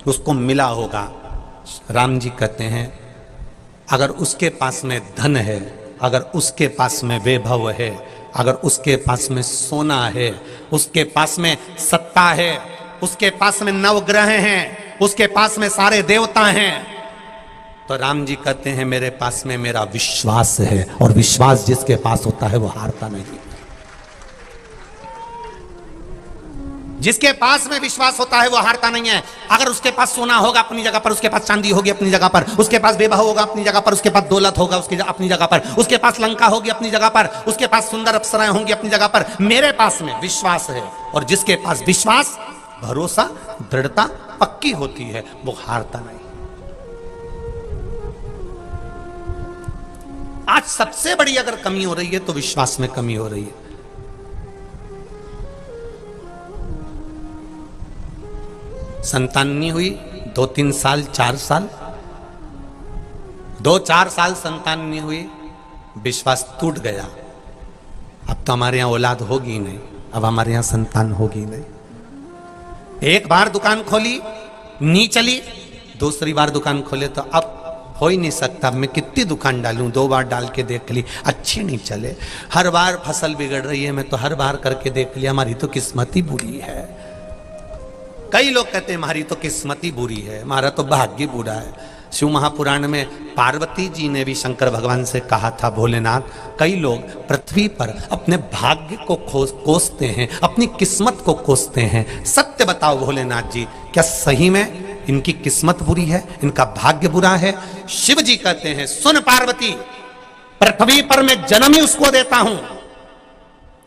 उसको मिला होगा। राम जी कहते हैं, अगर उसके पास में धन है, अगर उसके पास में वैभव है, अगर उसके पास में सोना है, उसके पास में सत्ता है, उसके पास में नवग्रह हैं, उसके पास में सारे देवता हैं, तो राम जी कहते हैं मेरे पास में मेरा विश्वास है, और विश्वास जिसके पास होता है वो हारता नहीं। जिसके पास में विश्वास होता है वो हारता नहीं है। अगर उसके पास सोना होगा अपनी जगह पर, उसके पास चांदी होगी अपनी जगह पर, उसके पास विवाह होगा अपनी जगह पर, उसके पास दौलत होगा उसकी अपनी जगह पर, उसके पास लंका होगी अपनी जगह पर, उसके पास सुंदर अप्सराएं होंगी अपनी जगह पर, मेरे पास में विश्वास है। और जिसके पास विश्वास, भरोसा, दृढ़ता पक्की होती है वो हारता नहीं। आज सबसे बड़ी अगर कमी हो रही है तो विश्वास में कमी हो रही है। संतान नहीं हुई 2-3 साल 4 साल, 2-4 साल संतान नहीं हुई, विश्वास टूट गया। अब तो हमारे यहां औलाद होगी नहीं, अब हमारे यहां संतान होगी नहीं। एक बार दुकान खोली नहीं चली, दूसरी बार दुकान खोले तो अब हो ही नहीं सकता। मैं कितनी दुकान डालूं, 2 बार डाल के देख ली, अच्छी नहीं चले, हर बार फसल बिगड़ रही है, मैं तो हर बार करके देख लिया, हमारी तो किस्मत ही बुरी है। कई लोग कहते हैं हमारी तो किस्मत ही बुरी है, हमारा तो भाग्य बुरा है। शिव महापुराण में पार्वती जी ने भी शंकर भगवान से कहा था, भोलेनाथ कई लोग पृथ्वी पर अपने भाग्य को कोसते हैं, अपनी किस्मत को कोसते हैं, सत्य बताओ भोलेनाथ जी, क्या सही में इनकी किस्मत बुरी है, इनका भाग्य बुरा है? शिव जी कहते हैं, सुन पार्वती, पृथ्वी पर मैं जन्म ही उसको देता हूं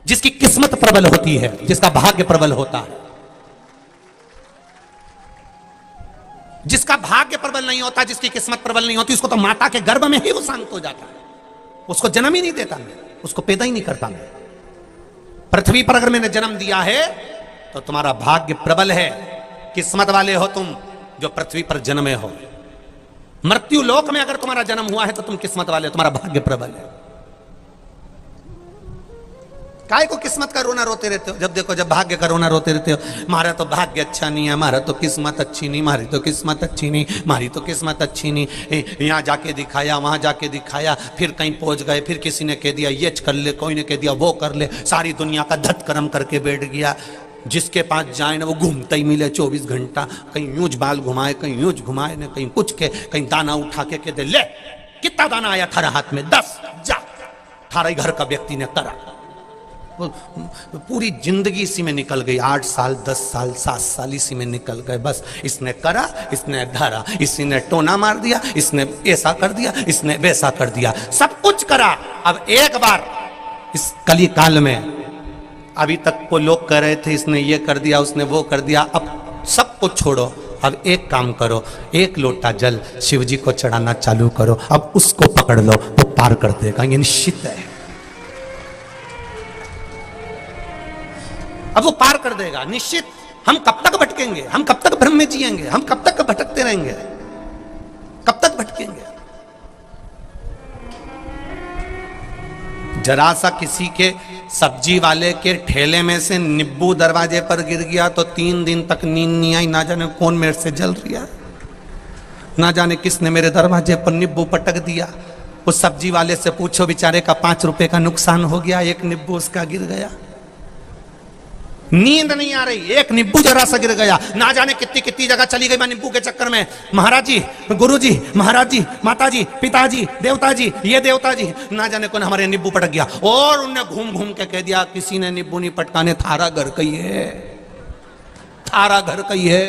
जिसकी किस्मत प्रबल होती है, जिसका भाग्य प्रबल होता है। जिसका भाग्य प्रबल नहीं होता, जिसकी किस्मत प्रबल नहीं होती, उसको तो माता के गर्भ में ही वो शांत हो जाता है, उसको जन्म ही नहीं देता मैं, उसको पैदा ही नहीं करता मैं। पृथ्वी पर अगर मैंने जन्म दिया है तो तुम्हारा भाग्य प्रबल है, किस्मत वाले हो तुम जो पृथ्वी पर जन्मे हो। मृत्यु लोक में अगर तुम्हारा जन्म हुआ है तो तुम किस्मत वाले, तुम्हारा भाग्य प्रबल है। काय को किस्मत का रोना रोते रहते हो? जब देखो जब भाग्य का रोना रोते रहते हो, हमारा तो भाग्य अच्छा नहीं है, हमारा तो किस्मत अच्छी नहीं, हमारी तो किस्मत अच्छी नहीं, हमारी तो किस्मत अच्छी नहीं, यहाँ जाके दिखाया, वहां जाके दिखाया, फिर कहीं पहुंच गए, फिर किसी ने कह दिया ये कर ले, कोई ने कह दिया वो कर ले, सारी दुनिया का धत्कर्म करके बैठ गया। जिसके पास जाए ना वो घूमता ही मिले 24 घंटा, कहीं यूं बाल घुमाए, कहीं यूं घुमाए ना, कहीं कुछ के, कहीं दाना उठा के कहते ले कितना दाना आया थारा हाथ में, 10 जा, थारा घर का व्यक्ति ने करा। पूरी जिंदगी इसी में निकल गई, 8 साल 10 साल 7 साल इसी में निकल गए। बस इसने करा, इसने धरा, इसी ने टोना मार दिया, इसने ऐसा कर दिया, इसने वैसा कर दिया, सब कुछ करा। अब एक बार इस कली काल में, अभी तक को लोग कह रहे थे इसने ये कर दिया, उसने वो कर दिया, अब सब कुछ छोड़ो, अब एक काम करो, एक लोटा जल शिव जी को चढ़ाना चालू करो, अब उसको पकड़ लो तो पार कर देगा, ये निश्चित है। अब वो पार कर देगा निश्चित। हम कब तक भटकेंगे, हम कब तक भ्रम में जिएंगे, हम कब तक भटकते रहेंगे, कब तक भटकेंगे? जरा सा किसी के सब्जी वाले के ठेले में से नींबू दरवाजे पर गिर गया तो 3 दिन तक नींद नहीं आई, ना जाने कौन मेरे से जल रहा, ना जाने किसने मेरे दरवाजे पर नींबू पटक दिया। उस सब्जी वाले से पूछो, बेचारे का 5 रुपए का नुकसान हो गया, एक नींबू उसका गिर गया। नींद नहीं आ रही, एक नींबू जरा सा गिर गया, ना जाने कितनी कितनी जगह चली गई मैं नींबू के चक्कर में। महाराज जी, गुरु जी, महाराज जी, माता जी, पिताजी, देवता जी, ये देवता जी, ना जाने कौन हमारे नींबू पटक गया। और उनने घूम घूम के कह दिया किसी ने नींबू नहीं पटकाने, थारा घर कही है, थारा घर कही है।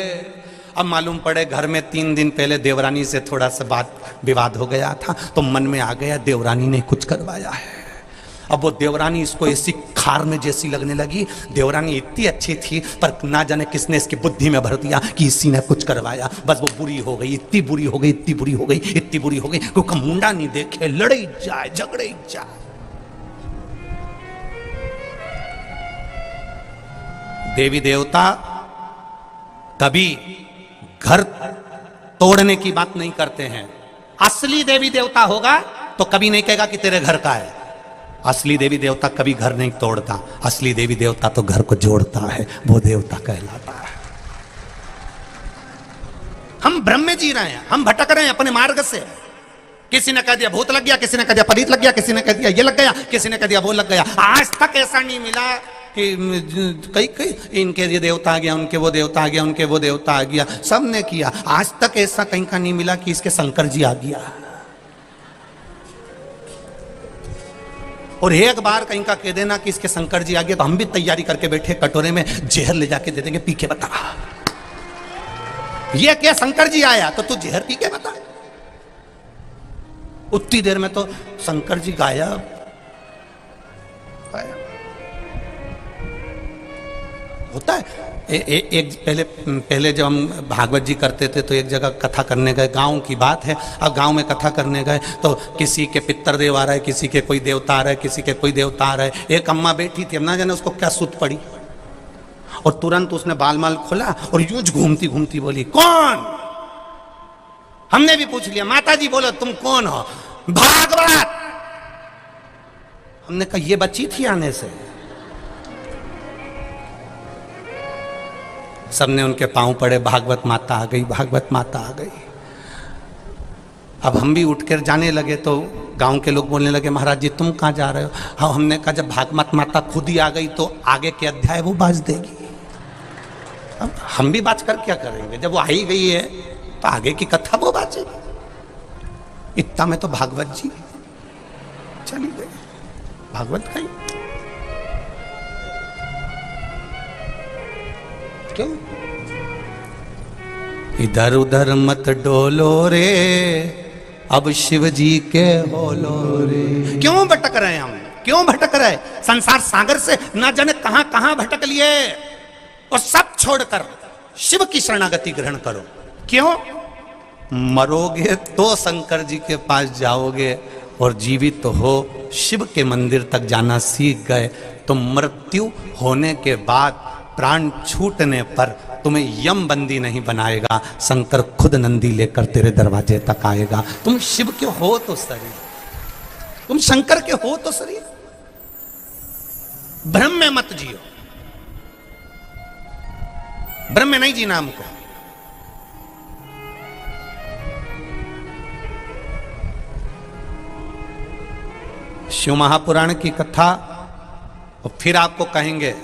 अब मालूम पड़े घर में 3 दिन पहले देवरानी से थोड़ा सा बात विवाद हो गया था, तो मन में आ गया देवरानी ने कुछ करवाया है। अब वो देवरानी इसको ऐसी खार में जैसी लगने लगी। देवरानी इतनी अच्छी थी पर ना जाने किसने इसकी बुद्धि में भर दिया कि इसी ने कुछ करवाया। बस वो बुरी हो गई, इतनी बुरी हो गई, इतनी बुरी हो गई, इतनी बुरी हो गई, क्योंकि मुंडा नहीं देखे लड़े ही जाए, झगड़े ही जाए। देवी देवता कभी घर तोड़ने की बात नहीं करते हैं। असली देवी देवता होगा तो कभी नहीं कहेगा कि तेरे घर का है। असली देवी देवता कभी घर नहीं तोड़ता, असली देवी देवता तो घर को जोड़ता है, वो देवता कहलाता है। हम भ्रम में जी रहे हैं, हम भटक रहे हैं अपने मार्ग से। किसी ने कह दिया भूत लग गया, किसी ने कह दिया पलीत लग गया, किसी ने कह दिया ये लग गया, किसी ने कह दिया वो लग गया। आज तक ऐसा नहीं मिला कि कई कई इनके ये देवता आ गया, उनके वो देवता आ गया, उनके वो देवता आ गया, सबने किया। आज तक ऐसा कहीं का नहीं मिला कि इसके शंकर जी आ गया। और एक बार कहीं का कह देना कि इसके शंकर जी आ गया तो हम भी तैयारी करके बैठे, कटोरे में जहर ले जाके दे देंगे, पी के बता। ये क्या शंकर जी आया तो तू जहर पी के बता। उतनी देर में तो शंकर जी गायब। होता है एक पहले जब हम भागवत जी करते थे तो एक जगह कथा करने गए, गांव की बात है। अब गांव में कथा करने गए तो किसी के पितृदेव आ रहा है, किसी के कोई देवता आ रहा है, किसी के कोई देवता आ रहा है। एक अम्मा बैठी थी, अब ना जाने उसको क्या सुध पड़ी और तुरंत उसने बाल माल खोला और यूं घूमती घूमती बोली कौन। हमने भी पूछ लिया, माता जी बोलो तुम कौन हो। भागवत। हमने कहा ये बच्ची थी आने से। सबने उनके पांव पड़े, भागवत माता आ गई, भागवत माता आ गई। अब हम भी उठकर जाने लगे तो गांव के लोग बोलने लगे महाराज जी तुम कहाँ जा रहे हो। हाँ, हमने कहा जब भागवत माता खुद ही आ गई तो आगे के अध्याय वो बाज देगी। अब हम भी बाज कर क्या करेंगे, जब वो आई गई है तो आगे की कथा वो बाजेगी। इतना में तो भागवत जी चली गई, भागवत गई। क्यों इधर उधर मत डोलो रे, अब शिव जी के बोलो रे। क्यों भटक रहे हैं हम, क्यों भटक रहे। संसार सागर से ना जाने कहां कहां भटक लिए और सब छोड़कर शिव की शरणागति ग्रहण करो। क्यों मरोगे तो शंकर जी के पास जाओगे और जीवित हो शिव के मंदिर तक जाना सीख गए तो मृत्यु होने के बाद प्राण छूटने पर तुम्हें यम बंदी नहीं बनाएगा, शंकर खुद नंदी लेकर तेरे दरवाजे तक आएगा। तुम शिव के हो तो सही, तुम शंकर के हो तो सही। भ्रम में मत जियो, भ्रम में नहीं जीना हमको। शिव महापुराण की कथा और फिर आपको कहेंगे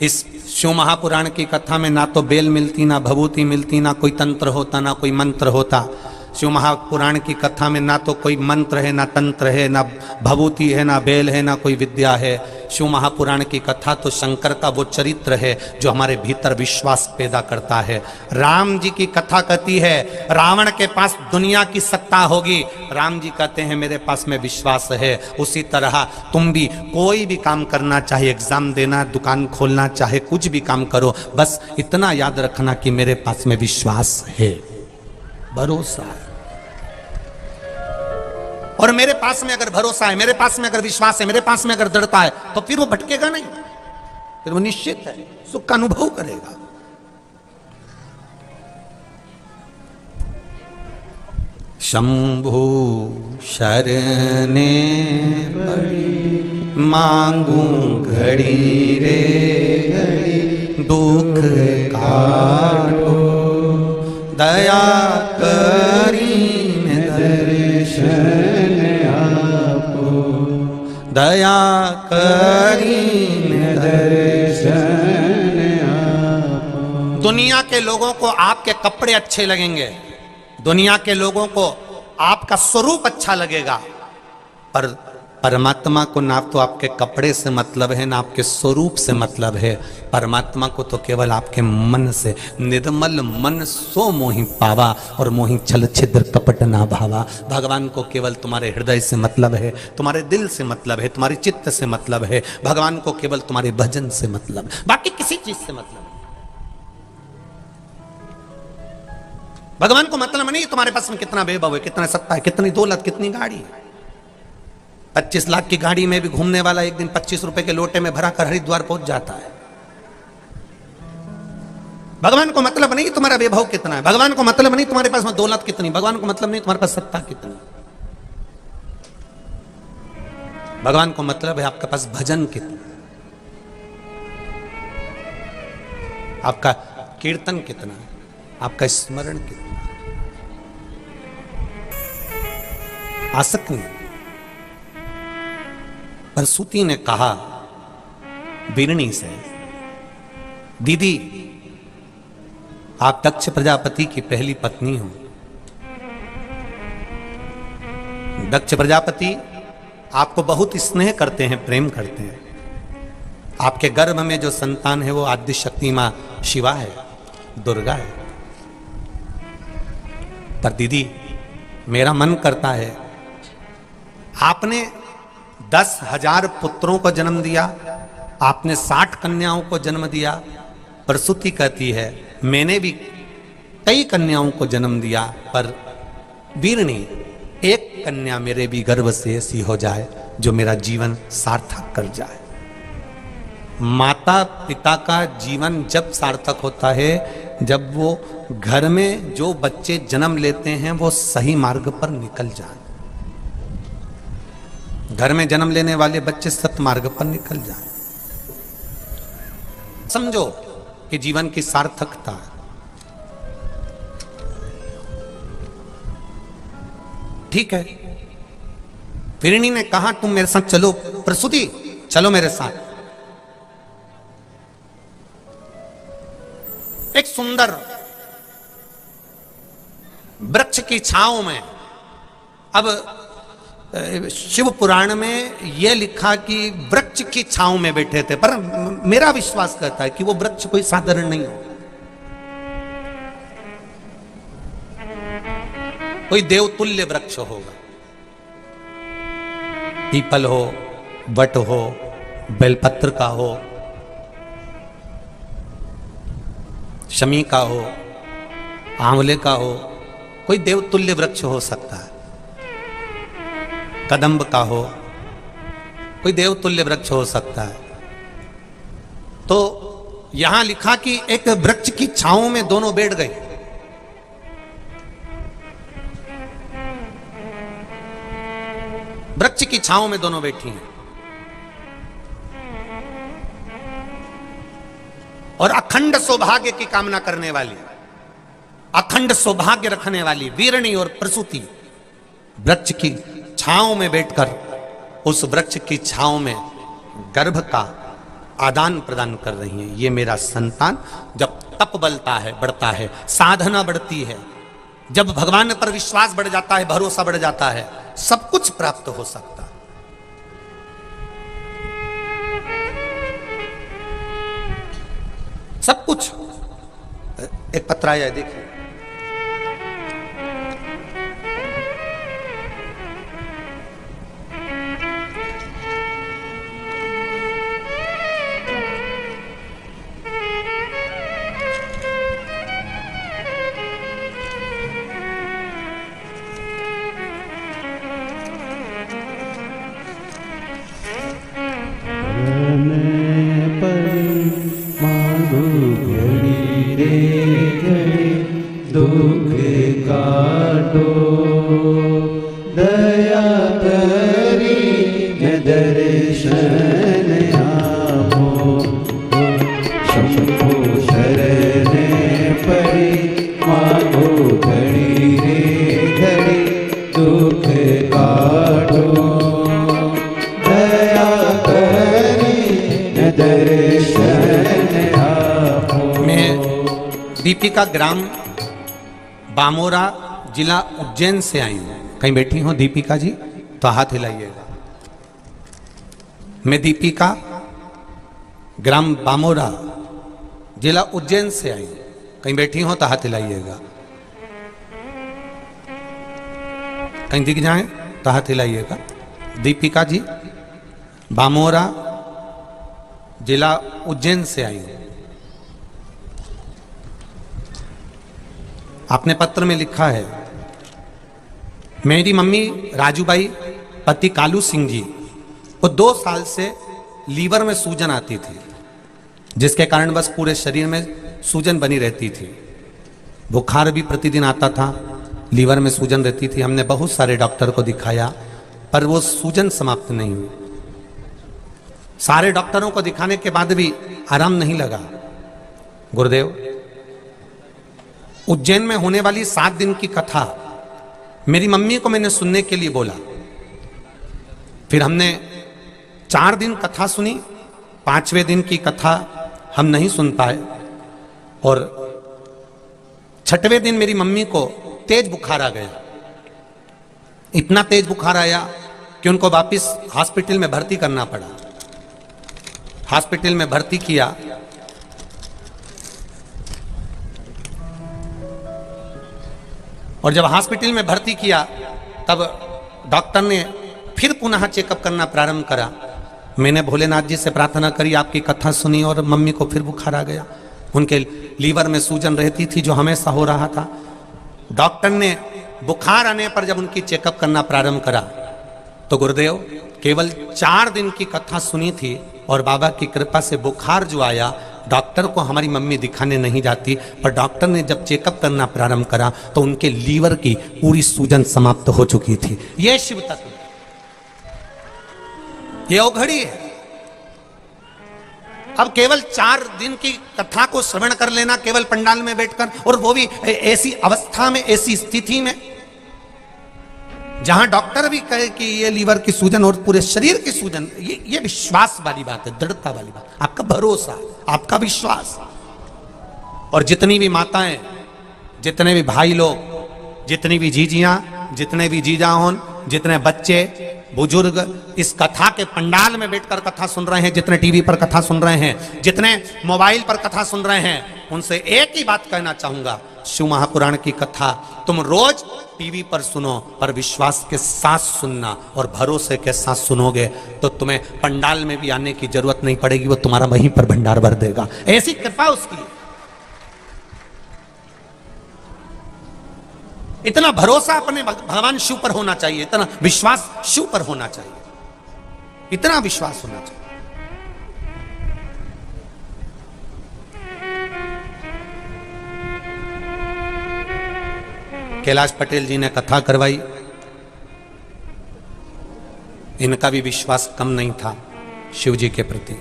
इस शिव महापुराण की कथा में ना तो बेल मिलती, ना भभूति मिलती, ना कोई तंत्र होता, ना कोई मंत्र होता। शिव महापुराण की कथा में ना तो कोई मंत्र है, ना तंत्र है, ना भभूति है, ना बेल है, ना कोई विद्या है। शिव महापुराण की कथा तो शंकर का वो चरित्र है जो हमारे भीतर विश्वास पैदा करता है। राम जी की कथा कहती है रावण के पास दुनिया की सत्ता होगी, राम जी कहते हैं मेरे पास में विश्वास है। उसी तरह तुम भी कोई भी काम करना, चाहे एग्जाम देना, दुकान खोलना, चाहे कुछ भी काम करो, बस इतना याद रखना कि मेरे पास में विश्वास है, भरोसा है। और मेरे पास में अगर भरोसा है, मेरे पास में अगर विश्वास है, मेरे पास में अगर दृढ़ता है तो फिर वो भटकेगा नहीं, फिर वो निश्चित है सुख का अनुभव करेगा। शंभु शरणे पड़ी मांगू घड़ी रे घड़ी, दुख काटो दया करीन दर्शन आपो, दया करीन दर्शन आपो। दुनिया के लोगों को आपके कपड़े अच्छे लगेंगे, दुनिया के लोगों को आपका स्वरूप अच्छा लगेगा, पर परमात्मा को ना तो आपके कपड़े से मतलब है, ना आपके स्वरूप से मतलब है। परमात्मा को तो केवल आपके मन से, निर्मल मन सो मोहि पावा और मोहि छल छिद्र कपट ना भावा। भगवान को केवल तुम्हारे हृदय से मतलब है, तुम्हारे दिल से मतलब है, तुम्हारे चित्त से मतलब है। भगवान को केवल तुम्हारे भजन से मतलब, बाकी किसी चीज से मतलब। भगवान को मतलब नहीं तुम्हारे पास में कितना वैभव है, कितना सत्ता है, कितनी दौलत, कितनी गाड़ी है। 25 लाख की गाड़ी में भी घूमने वाला एक दिन 25 रुपए के लोटे में भरा कर हरिद्वार पहुंच जाता है। भगवान को मतलब नहीं तुम्हारा वैभव कितना है, भगवान को मतलब नहीं तुम्हारे पास में दौलत कितनी, भगवान को मतलब नहीं तुम्हारे पास सत्ता कितनी। भगवान को मतलब है आपके पास भजन कितना, आपका कीर्तन कितना, आपका स्मरण कितना। आसक्ति। प्रसूति ने कहा वीरणी से, दीदी आप दक्ष प्रजापति की पहली पत्नी हो। दक्ष प्रजापति आपको बहुत स्नेह करते हैं, प्रेम करते हैं। आपके गर्भ में जो संतान है वो आद्य शक्ति मां शिवा है, दुर्गा है। पर दीदी मेरा मन करता है, आपने 10,000 पुत्रों को जन्म दिया, आपने 60 कन्याओं को जन्म दिया। प्रसूति कहती है मैंने भी कई कन्याओं को जन्म दिया, पर वीरणी एक कन्या मेरे भी गर्भ से ऐसी हो जाए जो मेरा जीवन सार्थक कर जाए। माता पिता का जीवन जब सार्थक होता है जब वो घर में जो बच्चे जन्म लेते हैं वो सही मार्ग पर निकल जाए। घर में जन्म लेने वाले बच्चे सत मार्ग पर निकल जाए, समझो कि जीवन की सार्थकता है। ठीक है, वीरणी ने कहा तुम मेरे साथ चलो, प्रसूति चलो मेरे साथ। एक सुंदर वृक्ष की छांव में, अब शिव पुराण में यह लिखा कि वृक्ष की छांव में बैठे थे, पर मेरा विश्वास कहता है कि वो वृक्ष कोई साधारण नहीं हो, कोई देवतुल्य वृक्ष होगा। पीपल हो, वट हो, बेलपत्र का हो, शमी का हो, आंवले का हो, कोई देवतुल्य वृक्ष हो सकता है। कदम्ब का हो, कोई देवतुल्य वृक्ष हो सकता है। तो यहां लिखा कि एक वृक्ष की छांव में दोनों बैठ गए। वृक्ष की छांव में दोनों बैठी हैं और अखंड सौभाग्य की कामना करने वाली, अखंड सौभाग्य रखने वाली वीरणी और प्रसूति वृक्ष की छांव में बैठकर उस वृक्ष की छांव में गर्भ का आदान प्रदान कर रही हैं। ये मेरा संतान जब तप बलता है, बढ़ता है, साधना बढ़ती है, जब भगवान पर विश्वास बढ़ जाता है, भरोसा बढ़ जाता है, सब कुछ प्राप्त हो सकता है। सब कुछ। एक पत्र आया है, देखिए। दीपिका ग्राम बामोरा जिला उज्जैन से आई हूं। कहीं बैठी हो दीपिका जी तो हाथ हिलाइएगा। मैं दीपिका ग्राम बामोरा जिला उज्जैन से आई हूं। कहीं बैठी हो तो हाथ हिलाइएगा। कहीं दिख जाए तो हाथ हिलाइएगा। दीपिका जी बामोरा जिला उज्जैन से आई हूं। आपने पत्र में लिखा है, मेरी मम्मी राजूबाई पति कालू सिंह जी वो 2 साल से लीवर में सूजन आती थी, जिसके कारण बस पूरे शरीर में सूजन बनी रहती थी। बुखार भी प्रतिदिन आता था, लीवर में सूजन रहती थी। हमने बहुत सारे डॉक्टर को दिखाया पर वो सूजन समाप्त नहीं हुई। सारे डॉक्टरों को दिखाने के बाद भी आराम नहीं लगा। गुरुदेव, उज्जैन में होने वाली 7 दिन की कथा मेरी मम्मी को मैंने सुनने के लिए बोला। फिर हमने 4 दिन कथा सुनी, 5वें दिन की कथा हम नहीं सुन पाए और 6वें दिन मेरी मम्मी को तेज बुखार आ गया। इतना तेज बुखार आया कि उनको वापस हॉस्पिटल में भर्ती करना पड़ा। हॉस्पिटल में भर्ती किया और जब हॉस्पिटल में भर्ती किया तब डॉक्टर ने फिर पुनः चेकअप करना प्रारंभ करा। मैंने भोलेनाथ जी से प्रार्थना करी, आपकी कथा सुनी और मम्मी को फिर बुखार आ गया। उनके लीवर में सूजन रहती थी जो हमेशा हो रहा था। डॉक्टर ने बुखार आने पर जब उनकी चेकअप करना प्रारंभ करा तो गुरुदेव केवल 4 दिन की कथा सुनी थी और बाबा की कृपा से बुखार जो आया, डॉक्टर को हमारी मम्मी दिखाने नहीं जाती, पर डॉक्टर ने जब चेकअप करना प्रारंभ करा तो उनके लीवर की पूरी सूजन समाप्त हो चुकी थी। यह शिव तत्व, ये अवघड़ी है। अब केवल 4 दिन की कथा को श्रवण कर लेना केवल पंडाल में बैठकर, और वो भी ऐसी अवस्था में, ऐसी स्थिति में जहां डॉक्टर भी कहे कि ये लीवर की सूजन और पूरे शरीर की सूजन, ये विश्वास वाली बात है, दृढ़ता वाली बात, आपका भरोसा, आपका विश्वास। और जितनी भी माताएं, जितने भी भाई लोग, जितनी भी जीजियां, जितने भी जीजा होन, जितने बच्चे बुजुर्ग इस कथा के पंडाल में बैठकर कथा सुन रहे हैं, जितने टीवी पर कथा सुन रहे हैं, जितने मोबाइल पर कथा सुन रहे हैं, उनसे एक ही बात कहना चाहूंगा, शिव महापुराण की कथा तुम रोज टीवी पर सुनो, पर विश्वास के साथ सुनना और भरोसे के साथ सुनोगे तो तुम्हें पंडाल में भी आने की जरूरत नहीं पड़ेगी, वो तुम्हारा वहीं पर भंडार भर देगा। ऐसी कृपा उसकी। इतना भरोसा अपने भगवान शिव पर होना चाहिए, इतना विश्वास शिव पर होना चाहिए, इतना विश्वास होना चाहिए। कैलाश पटेल जी ने कथा करवाई, इनका भी विश्वास कम नहीं था शिव जी के प्रति,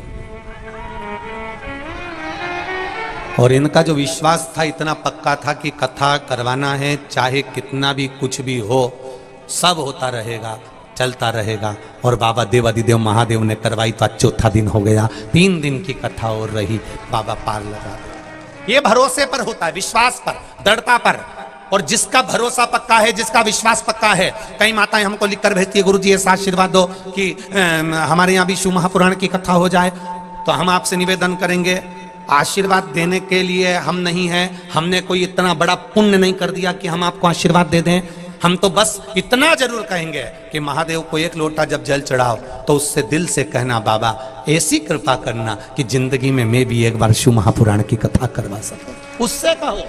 और इनका जो विश्वास था इतना पक्का था कि कथा करवाना है, चाहे कितना भी कुछ भी हो, सब होता रहेगा, चलता रहेगा। और बाबा देवादिदेव महादेव ने करवाई तो आज 4था दिन हो गया, 3 दिन की कथा और रही, बाबा पार लगा। ये भरोसे पर होता है, विश्वास पर, दृढ़ता पर। और जिसका भरोसा पक्का है, जिसका विश्वास पक्का है, कई माताएं हमको लिखकर भेजती है, गुरुजी ऐसा आशीर्वाद दो कि हमारे यहाँ भी शिव महापुराण की कथा हो जाए। तो हम आपसे निवेदन करेंगे, आशीर्वाद देने के लिए हम नहीं हैं, हमने कोई इतना बड़ा पुण्य नहीं कर दिया कि हम आपको आशीर्वाद दे दें। हम तो बस इतना जरूर कहेंगे कि महादेव को 1 लोटा जब जल चढ़ाओ तो उससे दिल से कहना, बाबा ऐसी कृपा करना कि जिंदगी में मैं भी एक बार शिव महापुराण की कथा करवा सकूं। उससे कहो,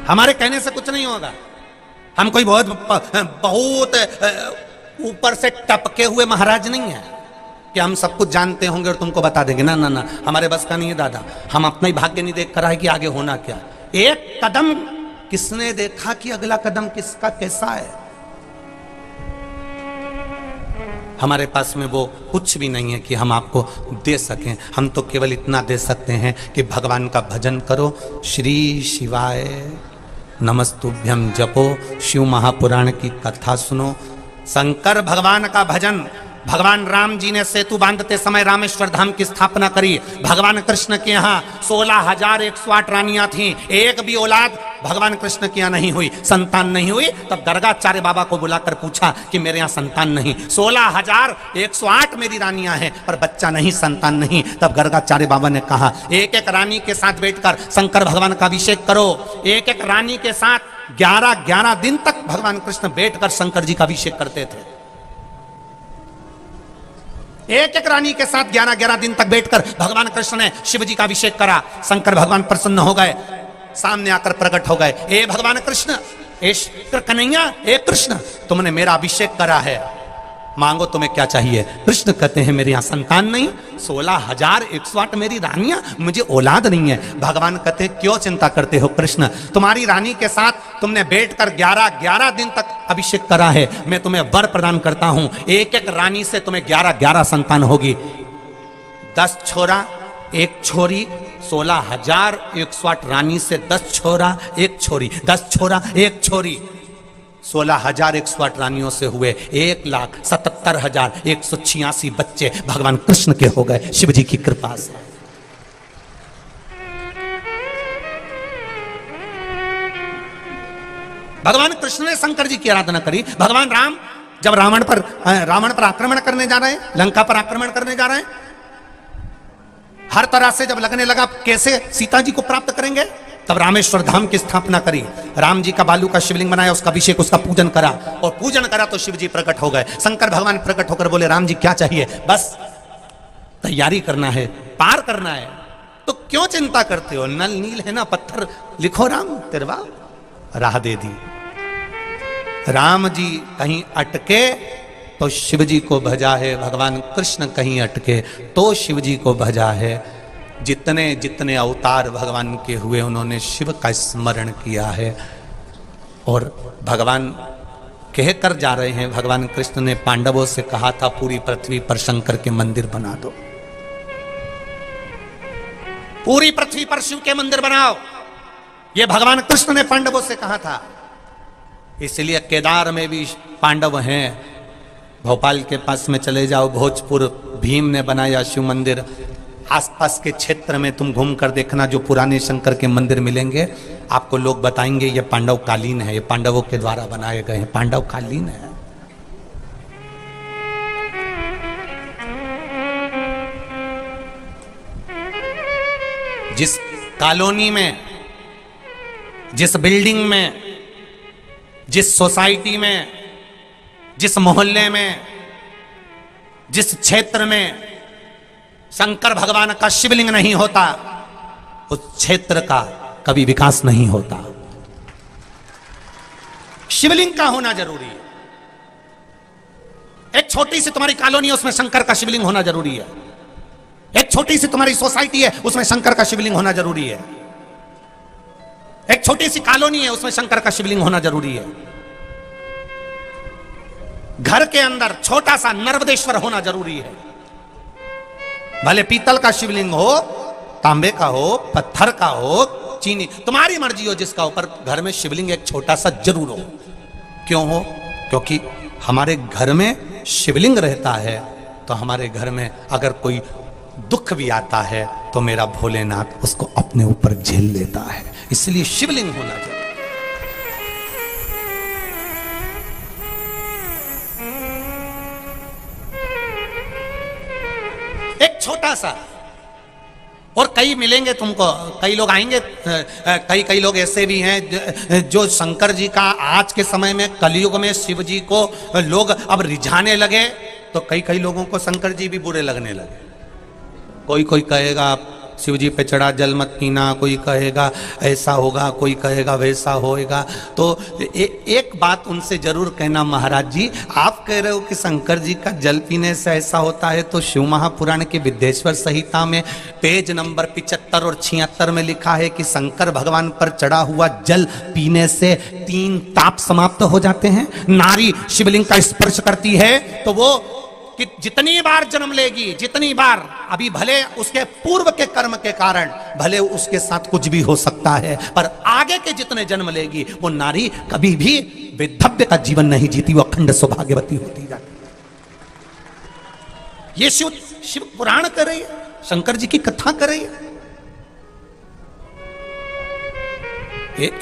हमारे कहने से कुछ नहीं होगा। हम कोई बहुत ऊपर से टपके हुए महाराज नहीं है कि हम सब कुछ जानते होंगे और तुमको बता देंगे। ना ना ना, हमारे बस का नहीं है दादा। हम अपना ही भाग्य नहीं देख कर आए कि आगे होना क्या। एक कदम किसने देखा कि अगला कदम किसका कैसा है। हमारे पास में वो कुछ भी नहीं है कि हम आपको दे सकें। हम तो केवल इतना दे सकते हैं कि भगवान का भजन करो, श्री शिवाय नमस्तुभ्यम जपो, शिव महापुराण की कथा सुनो, शंकर भगवान का भजन। भगवान राम जी ने सेतु बांधते समय रामेश्वर धाम की स्थापना करी। भगवान कृष्ण के यहाँ 16,108 रानियां थीं, एक भी औलाद भगवान कृष्ण के यहाँ नहीं हुई, संतान नहीं हुई। तब गर्गाचार्य बाबा को बुलाकर पूछा कि मेरे यहाँ संतान नहीं, 16,108 मेरी रानियां हैं पर बच्चा नहीं, संतान नहीं। तब गर्गाचार्य बाबा ने कहा, एक एक रानी के साथ बैठकर शंकर भगवान का अभिषेक करो। एक एक रानी के साथ 11-11 दिन तक भगवान कृष्ण बैठकर शंकर जी का अभिषेक करते थे। एक एक रानी के साथ 11-11 दिन तक बैठकर भगवान कृष्ण ने शिव जी का अभिषेक करा। शंकर भगवान प्रसन्न हो गए, सामने आकर प्रकट हो गए। ए भगवान कृष्ण, ए कन्हैया, ए कृष्ण, तुमने मेरा अभिषेक करा है, मांगो तुम्हें क्या चाहिए। कृष्ण कहते हैं मेरे यहाँ संतान नहीं, 16,108 मेरी रानियां, मुझे औलाद नहीं है। भगवान कहते हैं क्यों चिंता करते हो कृष्ण, तुम्हारी रानी के साथ तुमने बैठकर 11-11 दिन तक अभिषेक करा है, मैं तुम्हें वर प्रदान करता हूं। एक एक रानी से तुम्हें 11-11 संतान होगी। 10 छोरा 1 छोरी, 16,108 रानी से 10 छोरा 1 छोरी, 10 छोरा 1 छोरी, 16,108 रानियों से हुए 1,77,186 बच्चे भगवान कृष्ण के हो गए शिव जी की कृपा से। भगवान कृष्ण ने शंकर जी की आराधना करी। भगवान राम जब रावण पर आक्रमण करने जा रहे हैं, लंका पर आक्रमण करने जा रहे हैं, हर तरह से जब लगने लगा कैसे सीता जी को प्राप्त करेंगे, तब रामेश्वर धाम की स्थापना करी। राम जी का बालू का शिवलिंग बनाया, उसका अभिषेक, उसका पूजन करा, और पूजन करा तो शिव जी प्रकट हो गए। शंकर भगवान प्रकट होकर बोले, राम जी क्या चाहिए? बस तैयारी करना है, पार करना है, तो क्यों चिंता करते हो? नल नील है ना पत्थर, लिखो राम तिरवा, राह दे दी। राम जी कहीं अटके तो शिव जी को भजा है, भगवान कृष्ण कहीं अटके तो शिव जी को भजा है। जितने जितने अवतार भगवान के हुए उन्होंने शिव का स्मरण किया है। और भगवान कह कर जा रहे हैं, भगवान कृष्ण ने पांडवों से कहा था पूरी पृथ्वी पर शंकर के मंदिर बना दो, पूरी पृथ्वी पर शिव के मंदिर बनाओ, यह भगवान कृष्ण ने पांडवों से कहा था। इसलिए केदार में भी पांडव हैं। भोपाल के पास में चले जाओ, भोजपुर, भीम ने बनाया शिव मंदिर। आसपास के क्षेत्र में तुम घूम कर देखना, जो पुराने शंकर के मंदिर मिलेंगे आपको लोग बताएंगे ये पांडव कालीन है, ये पांडवों के द्वारा बनाए गए हैं, पांडव कालीन है। जिस कॉलोनी में, जिस बिल्डिंग में, जिस सोसाइटी में, जिस मोहल्ले में, जिस क्षेत्र में शंकर भगवान का शिवलिंग नहीं होता, उस क्षेत्र का कभी विकास नहीं होता। शिवलिंग का होना जरूरी है। एक छोटी सी तुम्हारी कॉलोनी है, उसमें शंकर का शिवलिंग होना जरूरी है। एक छोटी सी तुम्हारी सोसाइटी है, उसमें शंकर का शिवलिंग होना जरूरी है। एक छोटी सी कॉलोनी है, उसमें शंकर का शिवलिंग होना जरूरी है। घर के अंदर छोटा सा नर्मदेश्वर होना जरूरी है। भले पीतल का शिवलिंग हो, तांबे का हो, पत्थर का हो, चीनी, तुम्हारी मर्जी हो, जिसका ऊपर घर में शिवलिंग एक छोटा सा जरूर हो। क्यों हो? क्योंकि हमारे घर में शिवलिंग रहता है तो हमारे घर में अगर कोई दुख भी आता है तो मेरा भोलेनाथ उसको अपने ऊपर झेल लेता है। इसलिए शिवलिंग होना चाहिए। एक छोटा सा, और कई मिलेंगे तुमको, कई लोग आएंगे, कई लोग ऐसे भी हैं जो शंकर जी का आज के समय में कलयुग में शिव जी को लोग अब रिझाने लगे, तो कई लोगों को शंकर जी भी बुरे लगने लगे। कोई कहेगा शिव जी पे चढ़ा जल मत पीना, कोई कहेगा ऐसा होगा, कोई कहेगा वैसा होएगा। तो एक बात उनसे जरूर कहना, महाराज जी आप कह रहे हो कि शंकर जी का जल पीने से ऐसा होता है, तो शिव महापुराण के विद्येश्वर संहिता में पेज नंबर 75 और 76 में लिखा है कि शंकर भगवान पर चढ़ा हुआ जल पीने से 3 ताप समाप्त हो जाते हैं। नारी शिवलिंग का स्पर्श करती है तो वो कि जितनी बार जन्म लेगी, जितनी बार, अभी भले उसके पूर्व के कर्म के कारण भले उसके साथ कुछ भी हो सकता है, पर आगे के जितने जन्म लेगी वो नारी कभी भी वैधव्य का जीवन नहीं जीती, वो अखंड सौभाग्यवती होती जाती। ये शिव पुराण कर रही है, शंकर जी की कथा कर रही है।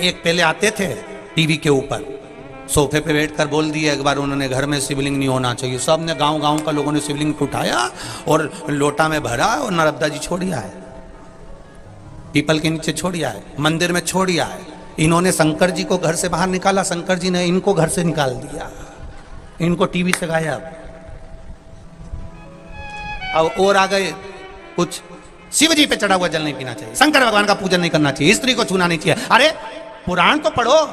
एक पहले आते थे टीवी के ऊपर, सोफे पे बैठकर बोल दिया एक बार उन्होंने, घर में शिवलिंग नहीं होना चाहिए। सब ने, गांव का लोगों ने शिवलिंग को उठाया और लोटा में भरा और नर्मदा जी छोड़िया है, पीपल के नीचे छोड़िया है, मंदिर में छोड़िया है। इन्होंने शंकर जी को घर से बाहर निकाला, शंकर जी ने इनको घर से निकाल दिया, इनको टीवी से गायब। अब और आ गए कुछ, शिव जी पे चढ़ा हुआ जल नहीं पीना चाहिए, शंकर भगवान का पूजन नहीं करना चाहिए, स्त्री को छूना नहीं चाहिए। अरे पुराण तो पढ़ो,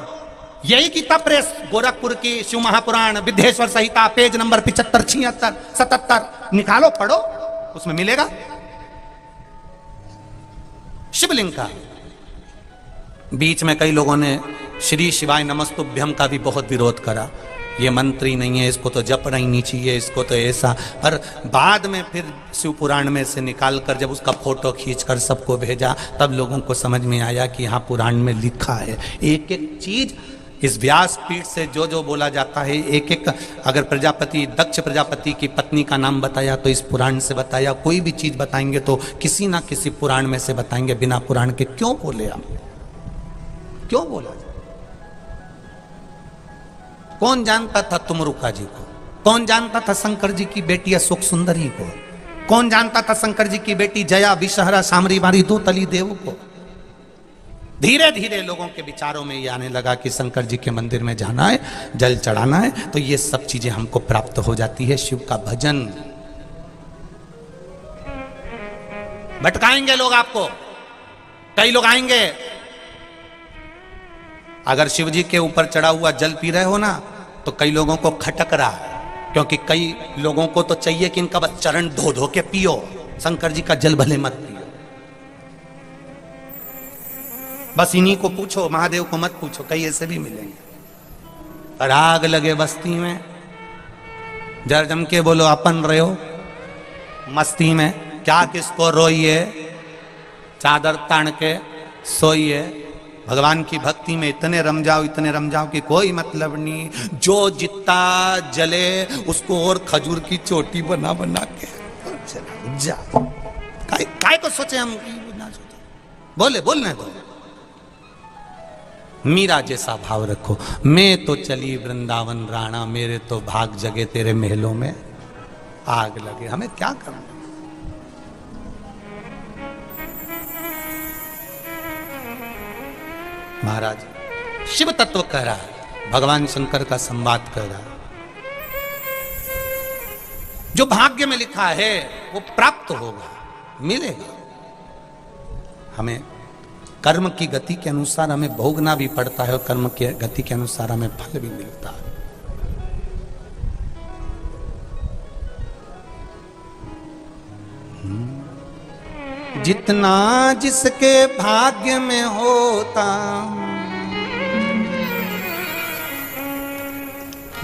यही गीता प्रेस गोरखपुर की शिव महापुराण विद्येश्वर संहिता पेज नंबर 75, 76, 77 निकालो, पढ़ो, उसमें मिलेगा शिवलिंग का। बीच में कई लोगों ने श्री शिवाय नमस्तुभ्यम का भी बहुत विरोध करा। ये मंत्री नहीं है, इसको तो जपना ही नहीं चाहिए, इसको तो ऐसा। पर बाद में फिर शिव पुराण में से निकाल कर जब उसका फोटो खींचकर सबको भेजा, तब लोगों को समझ में आया कि हाँ पुराण में लिखा है। एक एक चीज इस व्यासपीठ से जो जो बोला जाता है, एक एक, अगर प्रजापति दक्ष प्रजापति की पत्नी का नाम बताया तो इस पुराण से बताया, कोई भी चीज बताएंगे तो किसी ना किसी पुराण में से बताएंगे। बिना पुराण के क्यों बोले हम, क्यों बोला? कौन जानता था तुमरुका जी को? कौन जानता था शंकर जी की बेटी अशोक सुंदरी को? कौन जानता था शंकर जी की बेटी जया विषहरा सामरी बारी दो तली देव को? धीरे धीरे लोगों के विचारों में ये आने लगा कि शंकर जी के मंदिर में जाना है, जल चढ़ाना है, तो ये सब चीजें हमको प्राप्त हो जाती है। शिव का भजन भटकाएंगे लोग आपको, कई लोग आएंगे, अगर शिव जी के ऊपर चढ़ा हुआ जल पी रहे हो ना तो कई लोगों को खटक रहा है, क्योंकि कई लोगों को तो चाहिए कि इनका बस चरण धो धो के पियो, शंकर जी का जल भले मत पियो। बस इन्हीं को पूछो, महादेव को मत पूछो, कई ऐसे भी मिलेंगे। और आग लगे बस्ती में, जर जम के बोलो अपन रहे हो मस्ती में, क्या किसको रोइए, चादर तान के सोइए। भगवान की भक्ति में इतने रम जाओ, इतने रम जाओ कि कोई मतलब नहीं। जो जितना जले उसको और खजूर की चोटी बना बना के जा, काय को सोचे हम, ना सोचे, बोले बोलने दो। मीरा जैसा भाव रखो, मैं तो चली वृंदावन राणा, मेरे तो भाग जगे तेरे महलों में आग लगे। हमें क्या करना? महाराज शिव तत्व कह रहा है, भगवान शंकर का संवाद कर रहा है। जो भाग्य में लिखा है वो प्राप्त होगा, मिलेगा। हमें कर्म की गति के अनुसार हमें भोगना भी पड़ता है और कर्म की गति के अनुसार हमें फल भी मिलता है। जितना जिसके भाग्य में होता,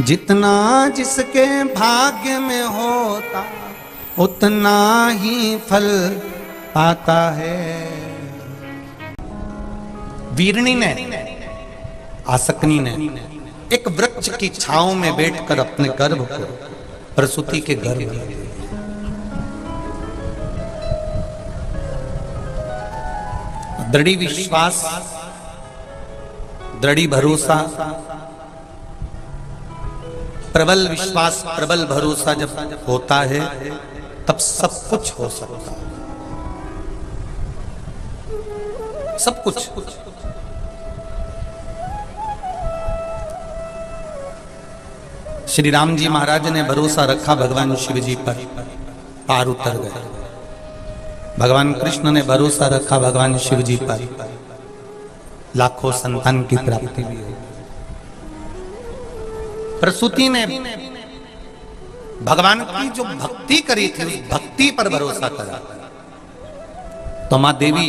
जितना जिसके भाग्य में होता, उतना ही फल पाता है। वीरणी ने, आसकनी ने एक वृक्ष की छांव में बैठकर अपने गर्भ को प्रसूति के गर्भ में, दृढ़ विश्वास, दृढ़ भरोसा, प्रबल विश्वास, प्रबल भरोसा जब होता है तब सब कुछ हो सकता है, सब कुछ। श्री राम जी महाराज ने भरोसा रखा भगवान शिव जी पर, पार उतर गए। भगवान कृष्ण ने भरोसा रखा भगवान शिव जी पर, लाखों संतान की प्राप्ति भी हुई। प्रसूति ने भगवान की जो भक्ति करी थी उस भक्ति पर भरोसा करा, तो मां देवी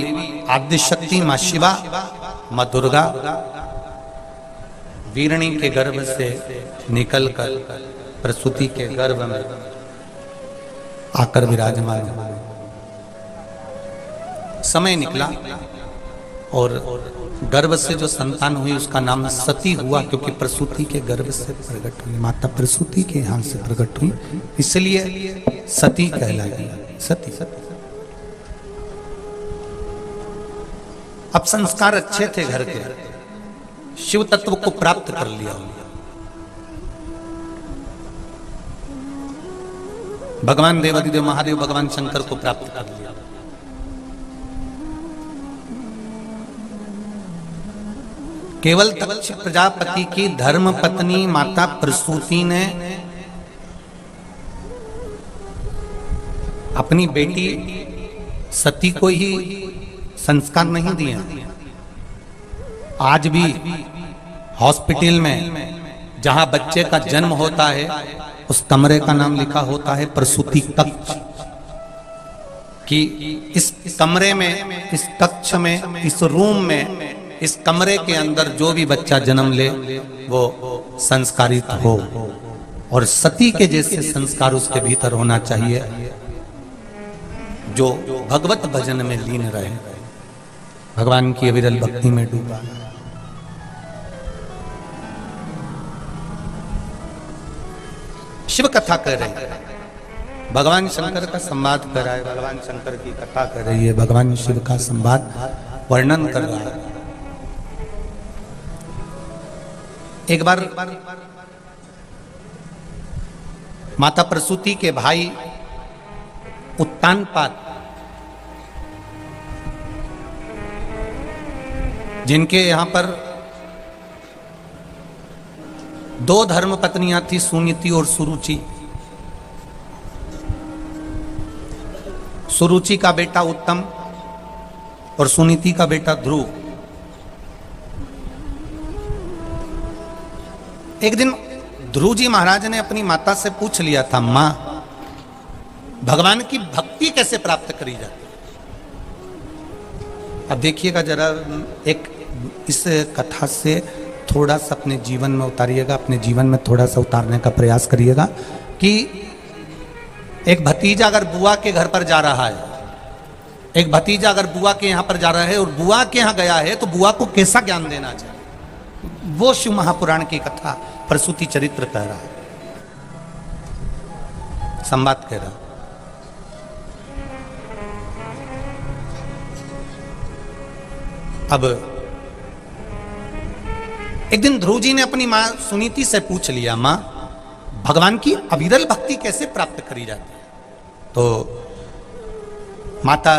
आद्य शक्ति, मां शिवा, मां दुर्गा वीरणी के गर्भ से निकलकर प्रसूति के गर्भ में आकर विराजमान हुए। समय निकला और गर्भ से जो संतान हुई उसका नाम सती हुआ, क्योंकि प्रसूति के गर्भ से प्रकट हुई, माता प्रसूति के यहाँ से प्रकट हुई, इसलिए सती कहलाई। सती अब संस्कार अच्छे थे घर के, शिव तत्व को प्राप्त कर लिया। भगवान देवादिदेव महादेव भगवान शंकर को प्राप्त कर लिया। केवल दक्ष प्रजापति की धर्म पत्नी माता प्रसूति ने अपनी बेटी सती को ही संस्कार नहीं दिया। आज भी हॉस्पिटल में जहां बच्चे का जन्म होता है उस कमरे का नाम लिखा होता है प्रसूति कक्ष, कि इस कमरे में, इस कक्ष में, इस रूम में इस कमरे के अंदर जो भी बच्चा जन्म ले वो संस्कारित हो, और सती के जैसे संस्कार उसके भीतर होना चाहिए, जो भगवत भजन में लीन रहे, भगवान की अविरल भक्ति में डूबा। शिव कथा कर रहे हैं, भगवान शंकर का संवाद कर रहा है, भगवान शंकर की कथा कर रही है, भगवान शिव का संवाद वर्णन कर रहा है। एक बार माता प्रसूति के भाई उत्तानपाद, जिनके यहां पर दो धर्म पत्नियां थी, सुनीति और सुरुचि। सुरुचि का बेटा उत्तम और सुनीति का बेटा ध्रुव। एक दिन ध्रुव जी महाराज ने अपनी माता से पूछ लिया था, मां भगवान की भक्ति कैसे प्राप्त करी जाती है? अब देखिएगा जरा, एक इस कथा से थोड़ा सा अपने जीवन में उतारिएगा, अपने जीवन में थोड़ा सा उतारने का प्रयास करिएगा कि एक भतीजा अगर बुआ के घर पर जा रहा है, एक भतीजा अगर बुआ के यहां पर जा रहा है और बुआ के यहां गया है, तो बुआ को कैसा ज्ञान देना चाहिए? वो शिव महापुराण की कथा प्रसूति चरित्र कह रहा है, संवाद कह रहा। अब एक दिन ध्रुव जी ने अपनी मां सुनीति से पूछ लिया, मां भगवान की अविरल भक्ति कैसे प्राप्त करी जाती है? तो माता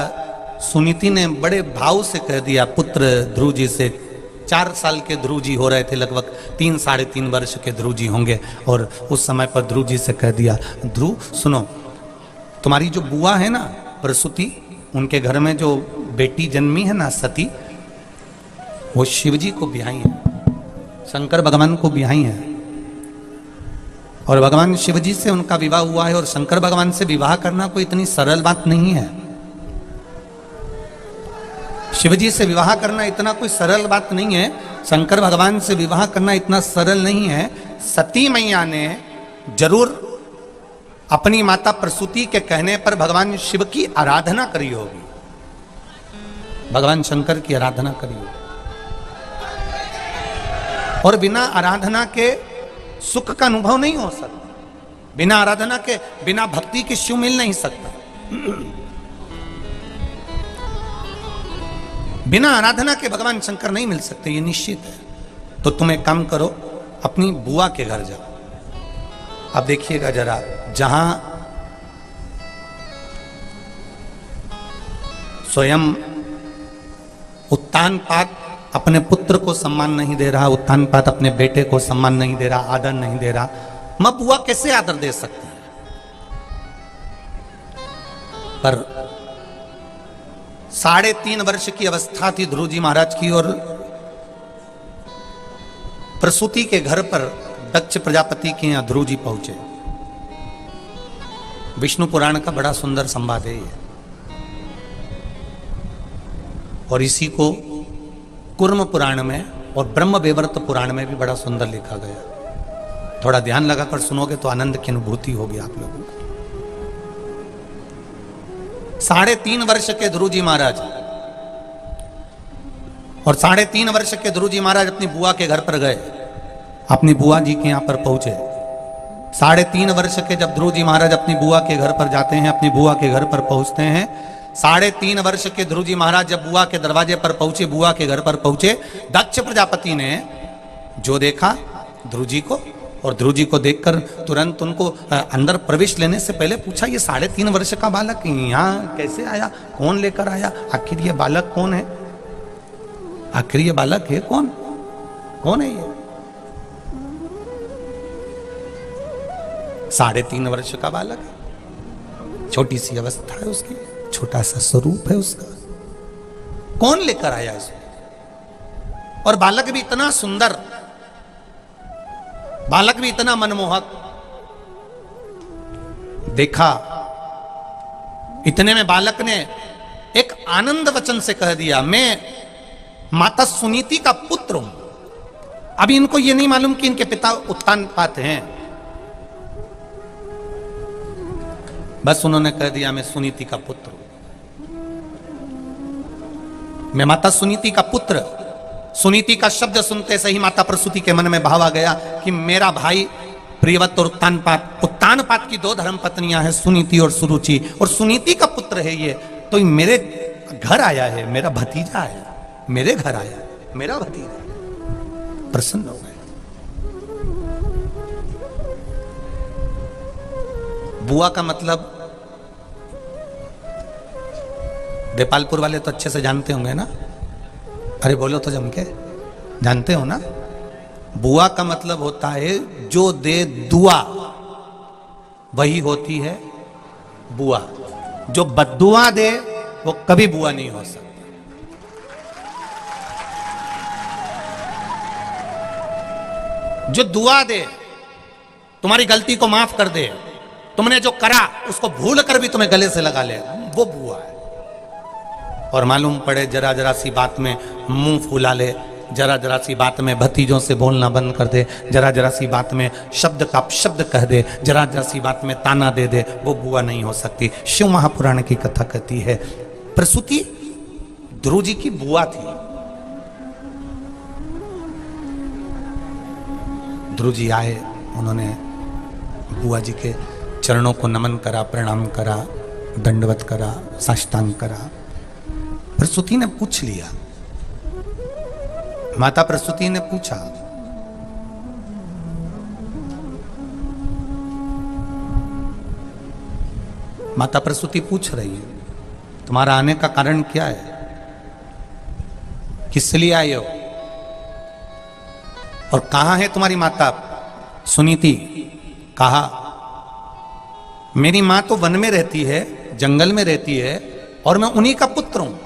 सुनीति ने बड़े भाव से कह दिया पुत्र ध्रुव जी से। 4 साल के ध्रुव जी हो रहे थे, लगभग 3 साढ़े 3 वर्ष के ध्रुव जी होंगे, और उस समय पर ध्रुव जी से कह दिया, ध्रुव सुनो, तुम्हारी जो बुआ है ना प्रसूति, उनके घर में जो बेटी जन्मी है ना सती, वो शिव जी को ब्याही है, शंकर भगवान को ब्याही है, और भगवान शिव जी से उनका विवाह हुआ है। और शंकर भगवान से विवाह करना कोई इतनी सरल बात नहीं है। शिव जी से विवाह करना इतना कोई सरल बात नहीं है, शंकर भगवान से विवाह करना इतना सरल नहीं है। सती मैया ने जरूर अपनी माता प्रसूति के कहने पर भगवान शिव की आराधना करी होगी, भगवान शंकर की आराधना करी होगी, और बिना आराधना के सुख का अनुभव नहीं हो सकता, बिना आराधना के, बिना भक्ति के शिव मिल नहीं सकता। बिना आराधना के भगवान शंकर नहीं मिल सकते, ये निश्चित है। तो तुम एक काम करो, अपनी बुआ के घर जाओ। अब देखिएगा जरा, जहां स्वयं उत्तानपाद अपने पुत्र को सम्मान नहीं दे रहा, उत्तानपाद अपने बेटे को सम्मान नहीं दे रहा, आदर नहीं दे रहा, मां बुआ कैसे आदर दे सकती है? पर 3.5 वर्ष की अवस्था थी ध्रुव जी महाराज की, और प्रसूति के घर पर दक्ष प्रजापति के यहां ध्रुव जी पहुंचे। विष्णु पुराण का बड़ा सुंदर संवाद है ये, और इसी को कुर्म पुराण में और ब्रह्म वेवर्त पुराण में भी बड़ा सुंदर लिखा गया। थोड़ा ध्यान लगाकर सुनोगे तो आनंद की अनुभूति होगी आप लोगों को। 3.5 वर्ष के ध्रुव जी महाराज, और 3.5 वर्ष के ध्रुव जी महाराज अपनी बुआ के घर पर गए, अपनी बुआ जी के यहां पर पहुंचे। 3.5 वर्ष के जब ध्रुव जी महाराज अपनी बुआ के घर पर जाते हैं, अपनी बुआ के घर पर पहुंचते हैं, 3.5 वर्ष के ध्रुव जी महाराज जब बुआ के दरवाजे पर पहुंचे, बुआ के घर पर पहुंचे, दक्ष प्रजापति ने जो देखा ध्रुव जी को, और ध्रुव जी को देखकर तुरंत उनको अंदर प्रवेश लेने से पहले पूछा, ये 3.5 वर्ष का बालक यहाँ कैसे आया, कौन लेकर आया, आखिर ये बालक कौन है, आखिर ये बालक है कौन, कौन है ये? 3.5 वर्ष का बालक है, छोटी सी अवस्था है उसकी, छोटा सा स्वरूप है उसका, कौन लेकर आया इसको? और बालक भी इतना सुंदर, बालक भी इतना मनमोहक। देखा, इतने में बालक ने एक आनंद वचन से कह दिया, मैं माता सुनीति का पुत्र हूं। अभी इनको ये नहीं मालूम कि इनके पिता उत्तानपाद हैं, बस उन्होंने कह दिया मैं सुनीति का पुत्र हूं, मैं माता सुनीति का पुत्र। सुनीति का शब्द सुनते से ही माता प्रसूति के मन में भाव आ गया कि मेरा भाई प्रियव्रत और उत्तानपाद, उत्तानपाद की दो धर्म पत्नियां हैं, सुनीति और सुरुचि, और सुनीति का पुत्र है ये, तो ये मेरे घर आया है, मेरा भतीजा है, मेरे घर आया है, मेरा भतीजा। प्रसन्न हो गए। बुआ का मतलब देपालपुर वाले तो अच्छे से जानते होंगे ना, अरे बोलो तो जम के, जानते हो ना? बुआ का मतलब होता है जो दे दुआ, वही होती है बुआ। जो बद्दुआ दे वो कभी बुआ नहीं हो सकती। जो दुआ दे, तुम्हारी गलती को माफ कर दे, तुमने जो करा उसको भूल कर भी तुम्हें गले से लगा ले, वो बुआ है। और मालूम पड़े जरा जरा सी बात में मुंह फुला ले, जरा जरा सी बात में भतीजों से बोलना बंद कर दे, जरा जरा सी बात में शब्द का अपशब्द कह दे, जरा जरा सी बात में ताना दे दे, वो बुआ नहीं हो सकती। शिव महापुराण की कथा कहती है प्रसूति ध्रुव जी की बुआ थी। ध्रुव जी आए, उन्होंने बुआ जी के चरणों को नमन करा, प्रणाम करा, दंडवत करा, साष्टांग करा। प्रसूति ने पूछ लिया, माता प्रसूति ने पूछा, माता प्रसूति पूछ रही है तुम्हारा आने का कारण क्या है, किस लिए आए हो, और कहां है तुम्हारी माता सुनीति? कहा मेरी मां तो वन में रहती है, जंगल में रहती है, और मैं उन्हीं का पुत्र हूं।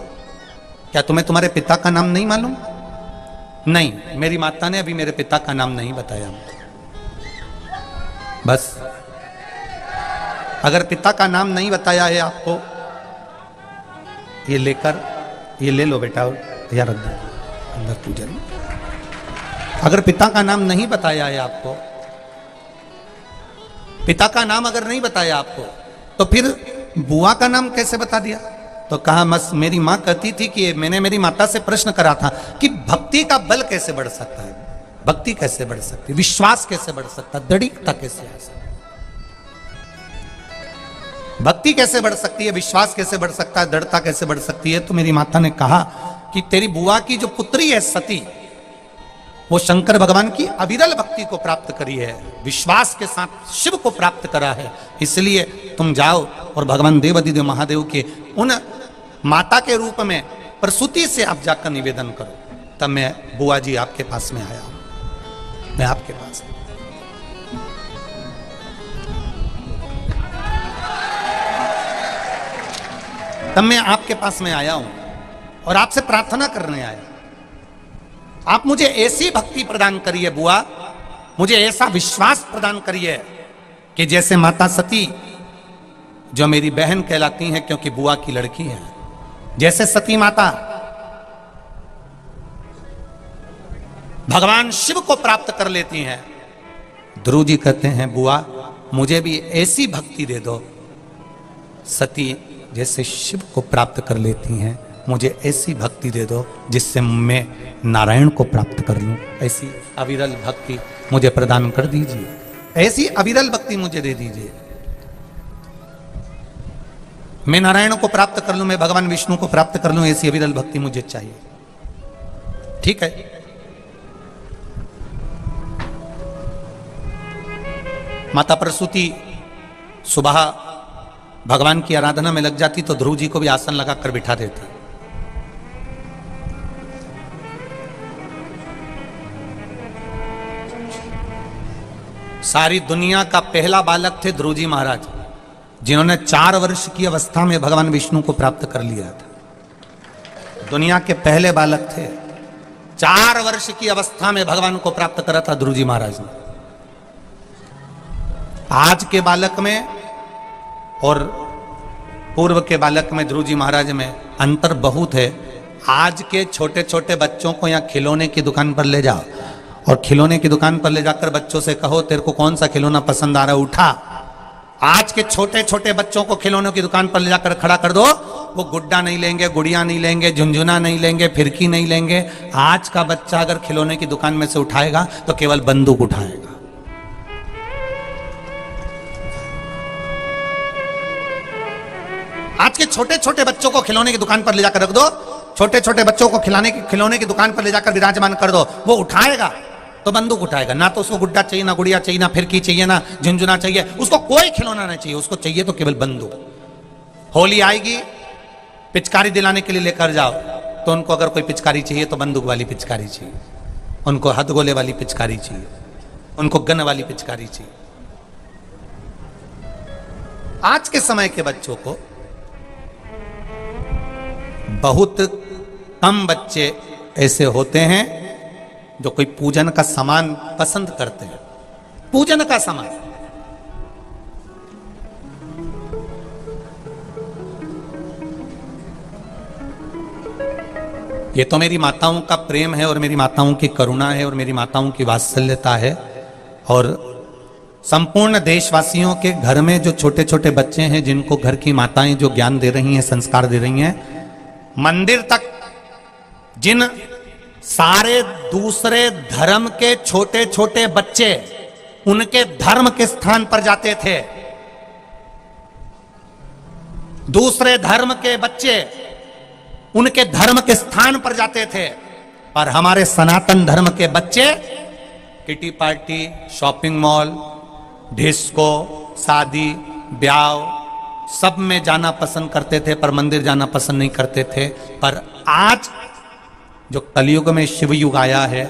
क्या तुम्हें तुम्हारे पिता का नाम नहीं मालूम? नहीं, मेरी माता ने अभी मेरे पिता का नाम नहीं बताया। बस अगर पिता का नाम नहीं बताया है आपको, ये लेकर, ये ले लो बेटा, यार अंदर पूजन। अगर पिता का नाम नहीं बताया है आपको, पिता का नाम अगर नहीं बताया आपको, तो फिर बुआ का नाम कैसे बता दिया? तो कहा बस मेरी मां कहती थी कि मैंने मेरी माता से प्रश्न करा था कि भक्ति का बल कैसे बढ़ सकता है, भक्ति कैसे बढ़ सकती है, विश्वास कैसे बढ़ सकता है, दृढ़ता कैसे आ सकती है, भक्ति कैसे बढ़ सकती है, विश्वास कैसे बढ़ सकता है, दृढ़ता कैसे बढ़ सकती है? तो मेरी माता ने कहा कि तेरी बुआ की जो पुत्री है सती, वो शंकर भगवान की अविरल भक्ति को प्राप्त करी है, विश्वास के साथ शिव को प्राप्त करा है, इसलिए तुम जाओ और भगवान देवाधिदेव महादेव के उन माता के रूप में प्रसूति से आप जाकर निवेदन करो। तब मैं बुआ जी आपके पास में आया हूं, मैं आपके पास। तब मैं आपके पास में आया हूं और आपसे प्रार्थना करने आया, आप मुझे ऐसी भक्ति प्रदान करिए बुआ, मुझे ऐसा विश्वास प्रदान करिए कि जैसे माता सती, जो मेरी बहन कहलाती हैं क्योंकि बुआ की लड़की है, जैसे सती माता भगवान शिव को प्राप्त कर लेती हैं, ध्रुव जी कहते हैं बुआ मुझे भी ऐसी भक्ति दे दो, सती जैसे शिव को प्राप्त कर लेती हैं, मुझे ऐसी भक्ति दे दो जिससे मैं नारायण को प्राप्त कर लूं। ऐसी अविरल भक्ति मुझे प्रदान कर दीजिए, ऐसी अविरल भक्ति मुझे दे दीजिए, मैं नारायण को प्राप्त कर लूं, मैं भगवान विष्णु को प्राप्त कर लूं, ऐसी अविरल भक्ति मुझे चाहिए। ठीक है, माता प्रसूति सुबह भगवान की आराधना में लग जाती तो ध्रुव जी को भी आसन लगाकर बिठा देती। सारी दुनिया का पहला बालक थे ध्रुव जी महाराज, जिन्होंने 4 वर्ष की अवस्था में भगवान विष्णु को प्राप्त कर लिया था। दुनिया के पहले बालक थे, 4 वर्ष की अवस्था में भगवान को प्राप्त करा था ध्रुव जी महाराज ने। आज के बालक में और पूर्व के बालक में ध्रुव जी महाराज में अंतर बहुत है। आज के छोटे छोटे बच्चों को यहाँ खिलौने की दुकान पर ले जाओ और खिलौने की दुकान पर ले जाकर बच्चों से कहो तेरे को कौन सा खिलौना पसंद आ रहा है, उठा। आज के छोटे छोटे बच्चों को खिलौनों की दुकान पर ले जाकर खड़ा कर दो, वो गुड्डा नहीं लेंगे, गुड़िया नहीं लेंगे, झुंझुना नहीं लेंगे, फिरकी नहीं लेंगे। आज का बच्चा अगर खिलौने की दुकान में से उठाएगा तो केवल बंदूक उठाएगा। आज के छोटे छोटे बच्चों को खिलौने की दुकान पर ले जाकर रख दो, छोटे छोटे बच्चों को खिलौने की दुकान पर ले जाकर विराजमान कर दो, वो उठाएगा तो बंदूक उठाएगा। ना तो उसको गुड्डा चाहिए, ना गुड़िया चाहिए, ना फिरकी चाहिए, ना झुंझुना चाहिए, उसको कोई खिलौना नहीं चाहिए, उसको चाहिए तो केवल बंदूक। होली आएगी, पिचकारी दिलाने के लिए लेकर जाओ तो उनको अगर कोई पिचकारी चाहिए तो बंदूक वाली पिचकारी चाहिए, उनको हथगोले वाली पिचकारी चाहिए, उनको गन वाली पिचकारी चाहिए। आज के समय के बच्चों को बहुत कम बच्चे ऐसे होते हैं जो कोई पूजन का सामान पसंद करते हैं। पूजन का सामान, ये तो मेरी माताओं का प्रेम है और मेरी माताओं की करुणा है और मेरी माताओं की वात्सल्यता है। और संपूर्ण देशवासियों के घर में जो छोटे छोटे बच्चे हैं जिनको घर की माताएं जो ज्ञान दे रही हैं, संस्कार दे रही हैं, मंदिर तक जिन सारे दूसरे धर्म के छोटे छोटे बच्चे उनके धर्म के स्थान पर जाते थे, दूसरे धर्म के बच्चे उनके धर्म के स्थान पर जाते थे, पर हमारे सनातन धर्म के बच्चे kitty party, shopping mall, disco, शादी ब्याह सब में जाना पसंद करते थे, पर मंदिर जाना पसंद नहीं करते थे। पर आज जो कलयुग में शिव युग आया है,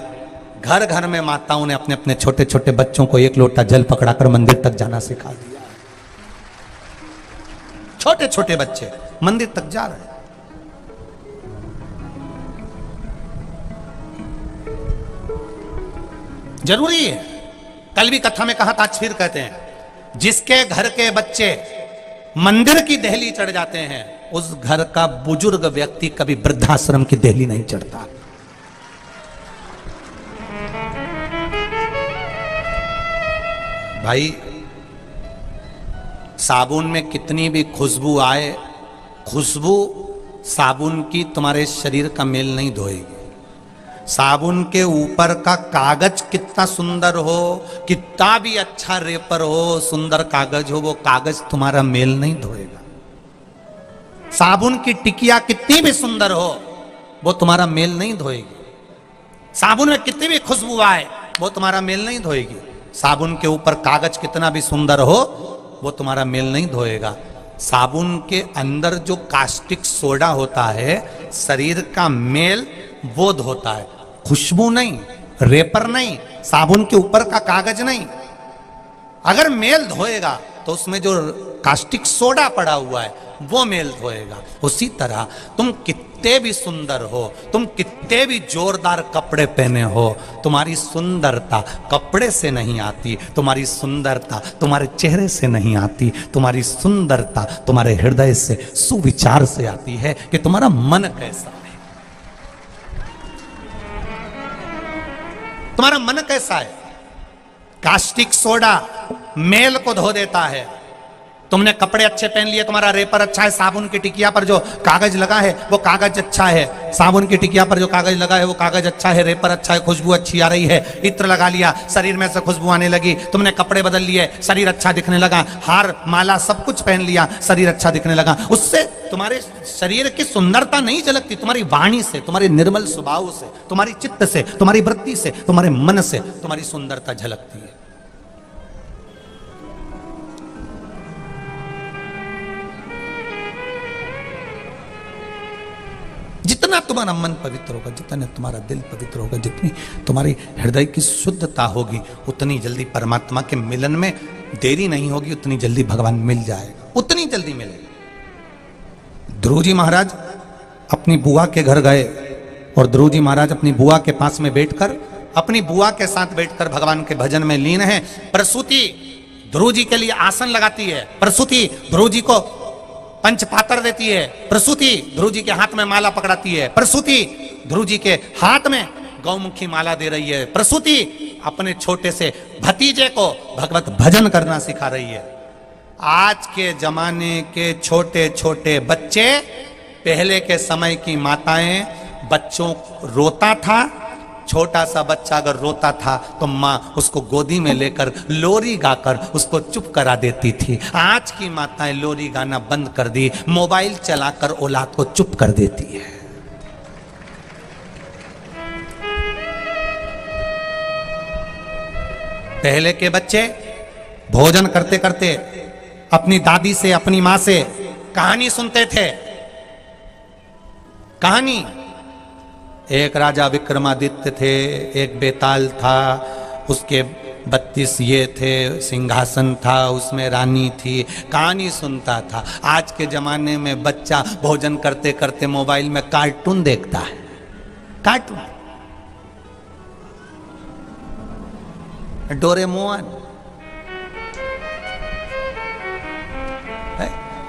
घर घर में माताओं ने अपने अपने छोटे छोटे बच्चों को एक लोटा जल पकड़ाकर मंदिर तक जाना सिखा दिया। छोटे छोटे बच्चे मंदिर तक जा रहे हैं। जरूरी है। कल भी कथा में कहा था, आज फिर कहते हैं, जिसके घर के बच्चे मंदिर की देहली चढ़ जाते हैं उस घर का बुजुर्ग व्यक्ति कभी वृद्धाश्रम की देहली नहीं चढ़ता। भाई साबुन में कितनी भी खुशबू आए, खुशबू साबुन की तुम्हारे शरीर का मेल नहीं धोएगी। साबुन के ऊपर का कागज कितना सुंदर हो, कितना भी अच्छा रेपर हो, सुंदर कागज हो, वो कागज तुम्हारा मेल नहीं धोएगा। साबुन की टिकिया कितनी भी सुंदर हो, वो तुम्हारा मेल नहीं धोएगी। साबुन में कितनी भी खुशबू आए, वो तुम्हारा मेल नहीं धोएगी। साबुन के ऊपर कागज कितना भी सुंदर हो, वो तुम्हारा मेल नहीं धोएगा। साबुन के अंदर जो कास्टिक सोडा होता है, शरीर का मेल वो धोता है, खुशबू नहीं, रेपर नहीं, साबुन के ऊपर का कागज नहीं। अगर मेल धोएगा तो उसमें जो कास्टिक सोडा पड़ा हुआ है वो मेल धोएगा। उसी तरह तुम कितने भी सुंदर हो, तुम कितने भी जोरदार कपड़े पहने हो, तुम्हारी सुंदरता कपड़े से नहीं आती, तुम्हारी सुंदरता तुम्हारे चेहरे से नहीं आती, तुम्हारी सुंदरता तुम्हारे हृदय से, सुविचार से आती है कि तुम्हारा मन कैसा है, तुम्हारा मन कैसा है। कास्टिक सोडा मेल को धो देता है। तुमने कपड़े अच्छे पहन लिए, तुम्हारा रेपर अच्छा है, साबुन की टिकिया पर जो कागज लगा है वो कागज अच्छा है, साबुन की टिकिया पर जो कागज लगा है वो कागज अच्छा है, रेपर अच्छा है, खुशबू अच्छी आ रही है, इत्र लगा लिया, शरीर में से खुशबू आने लगी, तुमने कपड़े बदल लिए, शरीर अच्छा दिखने लगा, हार माला सब कुछ पहन लिया, शरीर अच्छा दिखने लगा। उससे तुम्हारे शरीर की सुंदरता नहीं झलकती, तुम्हारी वाणी से, तुम्हारे निर्मल स्वभाव से, तुम्हारी चित्त से, तुम्हारी वृत्ति से, तुम्हारे मन से तुम्हारी सुंदरता झलकती है। जितना तुम्हारा मन पवित्र होगा, जितना तुम्हारा दिल पवित्र होगा, जितनी तुम्हारी हृदय की शुद्धता होगी, उतनी जल्दी परमात्मा के मिलन में देरी नहीं होगी, उतनी जल्दी भगवान मिल जाएगा, उतनी जल्दी मिलेगा। ध्रुव जी महाराज अपनी बुआ के घर गए और ध्रुव जी महाराज अपनी बुआ के पास में बैठकर, अपनी बुआ के साथ बैठकर भगवान के भजन में लीन है। प्रसूति ध्रुव जी के लिए आसन लगाती है। प्रसूति ध्रुव जी को पंचपात्र देती है। प्रसूति ध्रुव जी के हाथ में माला पकड़ाती है। प्रसूति ध्रुव जी के हाथ में गौमुखी माला दे रही है। प्रसूति अपने छोटे से भतीजे को भगवत भजन करना सिखा रही है। आज के जमाने के छोटे छोटे बच्चे, पहले के समय की माताएं, बच्चों रोता था, छोटा सा बच्चा अगर रोता था तो माँ उसको गोदी में लेकर लोरी गाकर उसको चुप करा देती थी। आज की माताएं लोरी गाना बंद कर दी, मोबाइल चलाकर औलाद को चुप कर देती है। पहले के बच्चे भोजन करते करते अपनी दादी से, अपनी मां से कहानी सुनते थे। कहानी, एक राजा विक्रमादित्य थे, एक बेताल था, उसके 32 ये थे, सिंहासन था, उसमें रानी थी, कहानी सुनता था। आज के जमाने में बच्चा भोजन करते करते मोबाइल में कार्टून देखता है। कार्टून, डोरेमोन,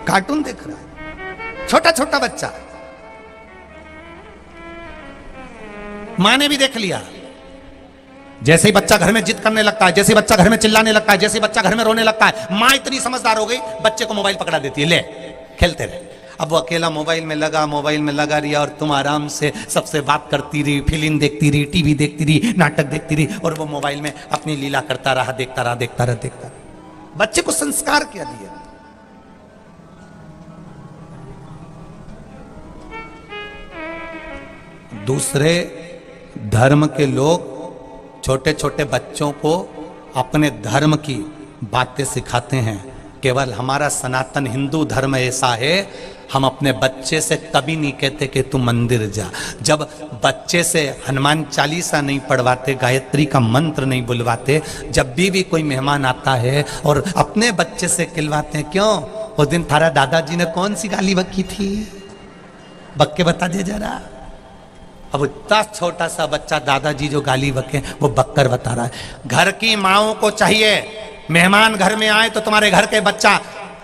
कार्टून देख रहा है छोटा छोटा बच्चा। मां ने भी देख लिया। जैसे ही बच्चा घर में जिद करने लगता है, जैसे ही बच्चा घर में चिल्लाने लगता है, जैसे ही बच्चा घर में रोने लगता है, मां इतनी समझदार हो गई, बच्चे को मोबाइल पकड़ा देती है, ले खेलते रहे। अब वो अकेला मोबाइल में लगा रही और तुम आराम से सबसे बात करती रही, फिल्म देखती रही, टीवी देखती रही, नाटक देखती रही, और वो मोबाइल में अपनी लीला करता रहा, देखता रहा। बच्चे को संस्कार क्या दिया? दूसरे धर्म के लोग छोटे छोटे बच्चों को अपने धर्म की बातें सिखाते हैं। केवल हमारा सनातन हिंदू धर्म ऐसा है, हम अपने बच्चे से कभी नहीं कहते कि तू मंदिर जा। जब बच्चे से हनुमान चालीसा नहीं पढ़वाते, गायत्री का मंत्र नहीं बुलवाते, जब भी कोई मेहमान आता है और अपने बच्चे से खिलवाते हैं, क्यों उस दिन थारा दादाजी ने कौन सी गाली बकी थी, बक के बता दे जरा। अब इतना छोटा सा बच्चा दादाजी जो गाली बके वो बककर बता रहा है। घर की माओं को चाहिए, मेहमान घर में आए तो तुम्हारे घर के बच्चा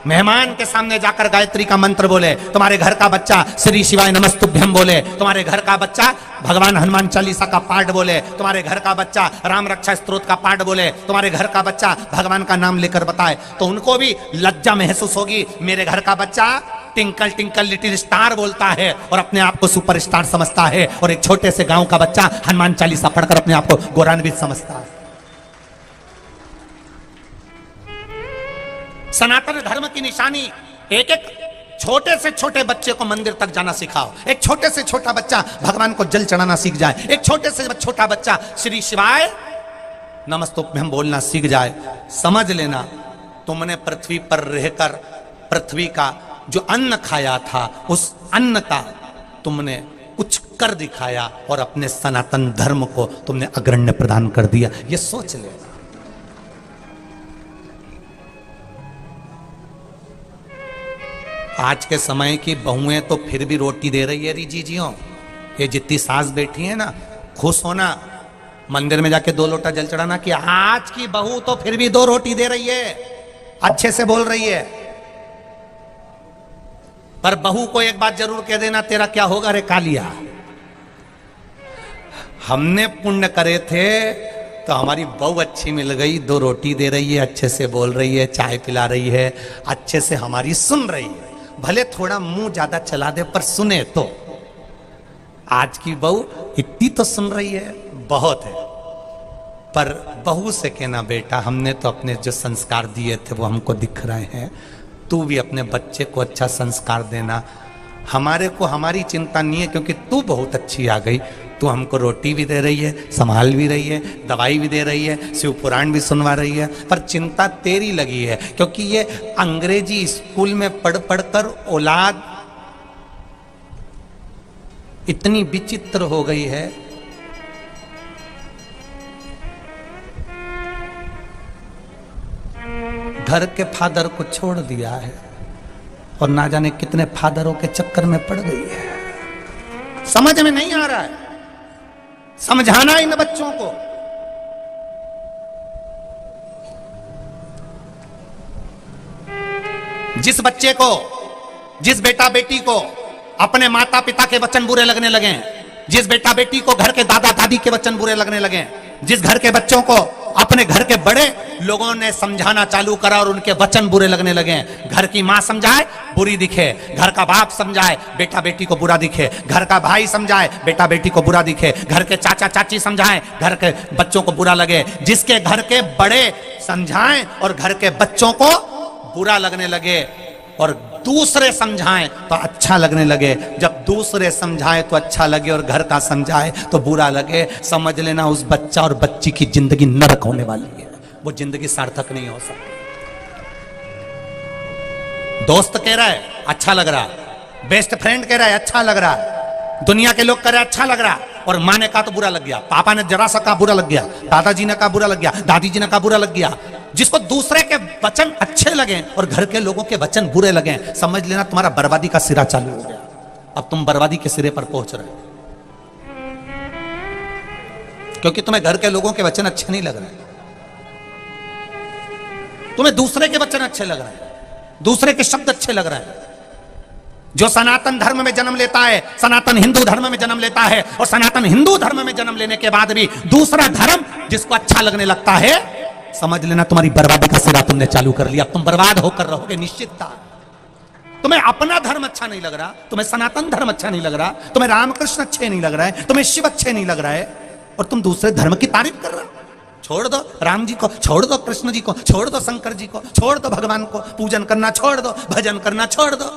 मेहमान के सामने जाकर गायत्री का मंत्र बोले, तुम्हारे घर का बच्चा श्री शिवाय नमस्तुभ्यम बोले, तुम्हारे घर का बच्चा भगवान हनुमान चालीसा का पाठ बोले, तुम्हारे घर का बच्चा राम रक्षा स्तोत्र का पाठ बोले, तुम्हारे घर का बच्चा भगवान का नाम लेकर बताए, तो उनको भी लज्जा महसूस होगी। मेरे घर का बच्चा टिंकल टिंकल लिटिल स्टार बोलता है और अपने आप को सुपरस्टार समझता है, और एक छोटे से गांव का बच्चा हनुमान चालीसा पढ़कर अपने आप को गौरवान्वित समझता है। सनातन धर्म की निशानी, एक एक छोटे से छोटे बच्चे को मंदिर तक जाना सिखाओ। एक छोटे से छोटा बच्चा भगवान को जल चढ़ाना सीख जाए, एक छोटे से छोटा बच्चा श्री शिवाय नमस्तुभ्यम बोलना सीख जाए। समझ लेना, तुमने पृथ्वी पर रहकर पृथ्वी का जो अन्न खाया था, उस अन्न का तुमने कुछ कर दिखाया और अपने सनातन धर्म को तुमने अग्रण्य प्रदान कर दिया। ये सोच लेना। आज के समय की बहुएं तो फिर भी रोटी दे रही है रिजीजियों। ये जितनी सास बैठी है ना, खुश होना, मंदिर में जाके 2 लोटा जल चढ़ाना कि आज की बहू तो फिर भी 2 रोटी दे रही है, अच्छे से बोल रही है। पर बहू को एक बात जरूर कह देना, तेरा क्या होगा रे कालिया। हमने पुण्य करे थे तो हमारी बहू अच्छी मिल गई, 2 रोटी दे रही है, अच्छे से बोल रही है, चाय पिला रही है, अच्छे से हमारी सुन रही है। भले थोड़ा मुंह ज्यादा चला दे पर सुने तो। आज की बहू इतनी तो सुन रही है, बहुत है। पर बहू से कहना, बेटा हमने तो अपने जो संस्कार दिए थे वो हमको दिख रहे हैं, तू भी अपने बच्चे को अच्छा संस्कार देना। हमारे को हमारी चिंता नहीं है, क्योंकि तू बहुत अच्छी आ गई। तू हमको रोटी भी दे रही है, संभाल भी रही है, दवाई भी दे रही है, शिव पुराण भी सुनवा रही है, पर चिंता तेरी लगी है। क्योंकि ये अंग्रेजी स्कूल में पढ़ पढ़कर औलाद इतनी विचित्र हो गई है। घर के फादर को छोड़ दिया है और ना जाने कितने फादरों के चक्कर में पड़ गई है। समझ में नहीं आ रहा है, समझाना इन बच्चों को। जिस बच्चे को जिस बेटा बेटी को अपने माता पिता के वचन बुरे लगने लगे, जिस बेटा बेटी को घर के दादा दादी के वचन बुरे लगने लगे, जिस घर के बच्चों को अपने घर के बड़े लोगों ने समझाना चालू करा और उनके वचन बुरे लगने लगे, घर की मां समझाए बुरी दिखे, घर का बाप समझाए बेटा बेटी को बुरा दिखे, घर का भाई समझाए बेटा बेटी को बुरा दिखे, घर के चाचा चाची समझाएं घर के बच्चों को बुरा लगे, जिसके घर के बड़े समझाएं और घर के बच्चों को बुरा लगने लगे, और दूसरे समझाएं तो अच्छा लगने लगे। जब दूसरे समझाए तो अच्छा लगे और घर का समझाए तो बुरा लगे, समझ लेना उस बच्चा और बच्ची की जिंदगी नरक होने वाली है, वो जिंदगी सार्थक नहीं हो सकती। दोस्त कह रहा है अच्छा लग रहा, बेस्ट फ्रेंड कह रहा है अच्छा लग रहा, दुनिया के लोग कह रहे हैं अच्छा लग रहा, और माँ ने कहा तो बुरा लग गया, पापा ने जरा सा कहा बुरा लग गया, दादाजी ने कहा बुरा लग गया, दादी जी ने कहा बुरा लग गया। जिसको दूसरे के वचन अच्छे लगे और घर के लोगों के वचन बुरे लगे, समझ लेना तुम्हारा बर्बादी का सिरा चालू हो गया, अब तुम बर्बादी के सिरे पर पहुंच रहे हो, क्योंकि तुम्हें घर के लोगों के वचन अच्छे नहीं लग रहे, तुम्हें दूसरे के वचन अच्छे लग रहे हैं, दूसरे के शब्द अच्छे लग रहे हैं। जो सनातन धर्म में जन्म लेता है, सनातन हिंदू धर्म में जन्म लेता है, और सनातन हिंदू धर्म में जन्म लेने के बाद भी दूसरा धर्म जिसको अच्छा लगने लगता है, समझ लेना तुम्हारी बर्बादी का सिरा तुमने चालू कर लिया, अब तुम बर्बाद होकर रहोगे निश्चितता। तुम्हें अपना धर्म अच्छा नहीं लग रहा, तुम्हें सनातन धर्म अच्छा नहीं लग रहा, तुम्हें रामकृष्ण अच्छे नहीं लग रहा है, तुम्हें शिव अच्छे नहीं लग रहा है, और तुम दूसरे धर्म की तारीफ कर रहे हो। छोड़ दो राम जी को, छोड़ दो कृष्ण जी को, छोड़ दो शंकर जी को, छोड़ दो भगवान को पूजन करना छोड़ दो, भजन करना छोड़ दो।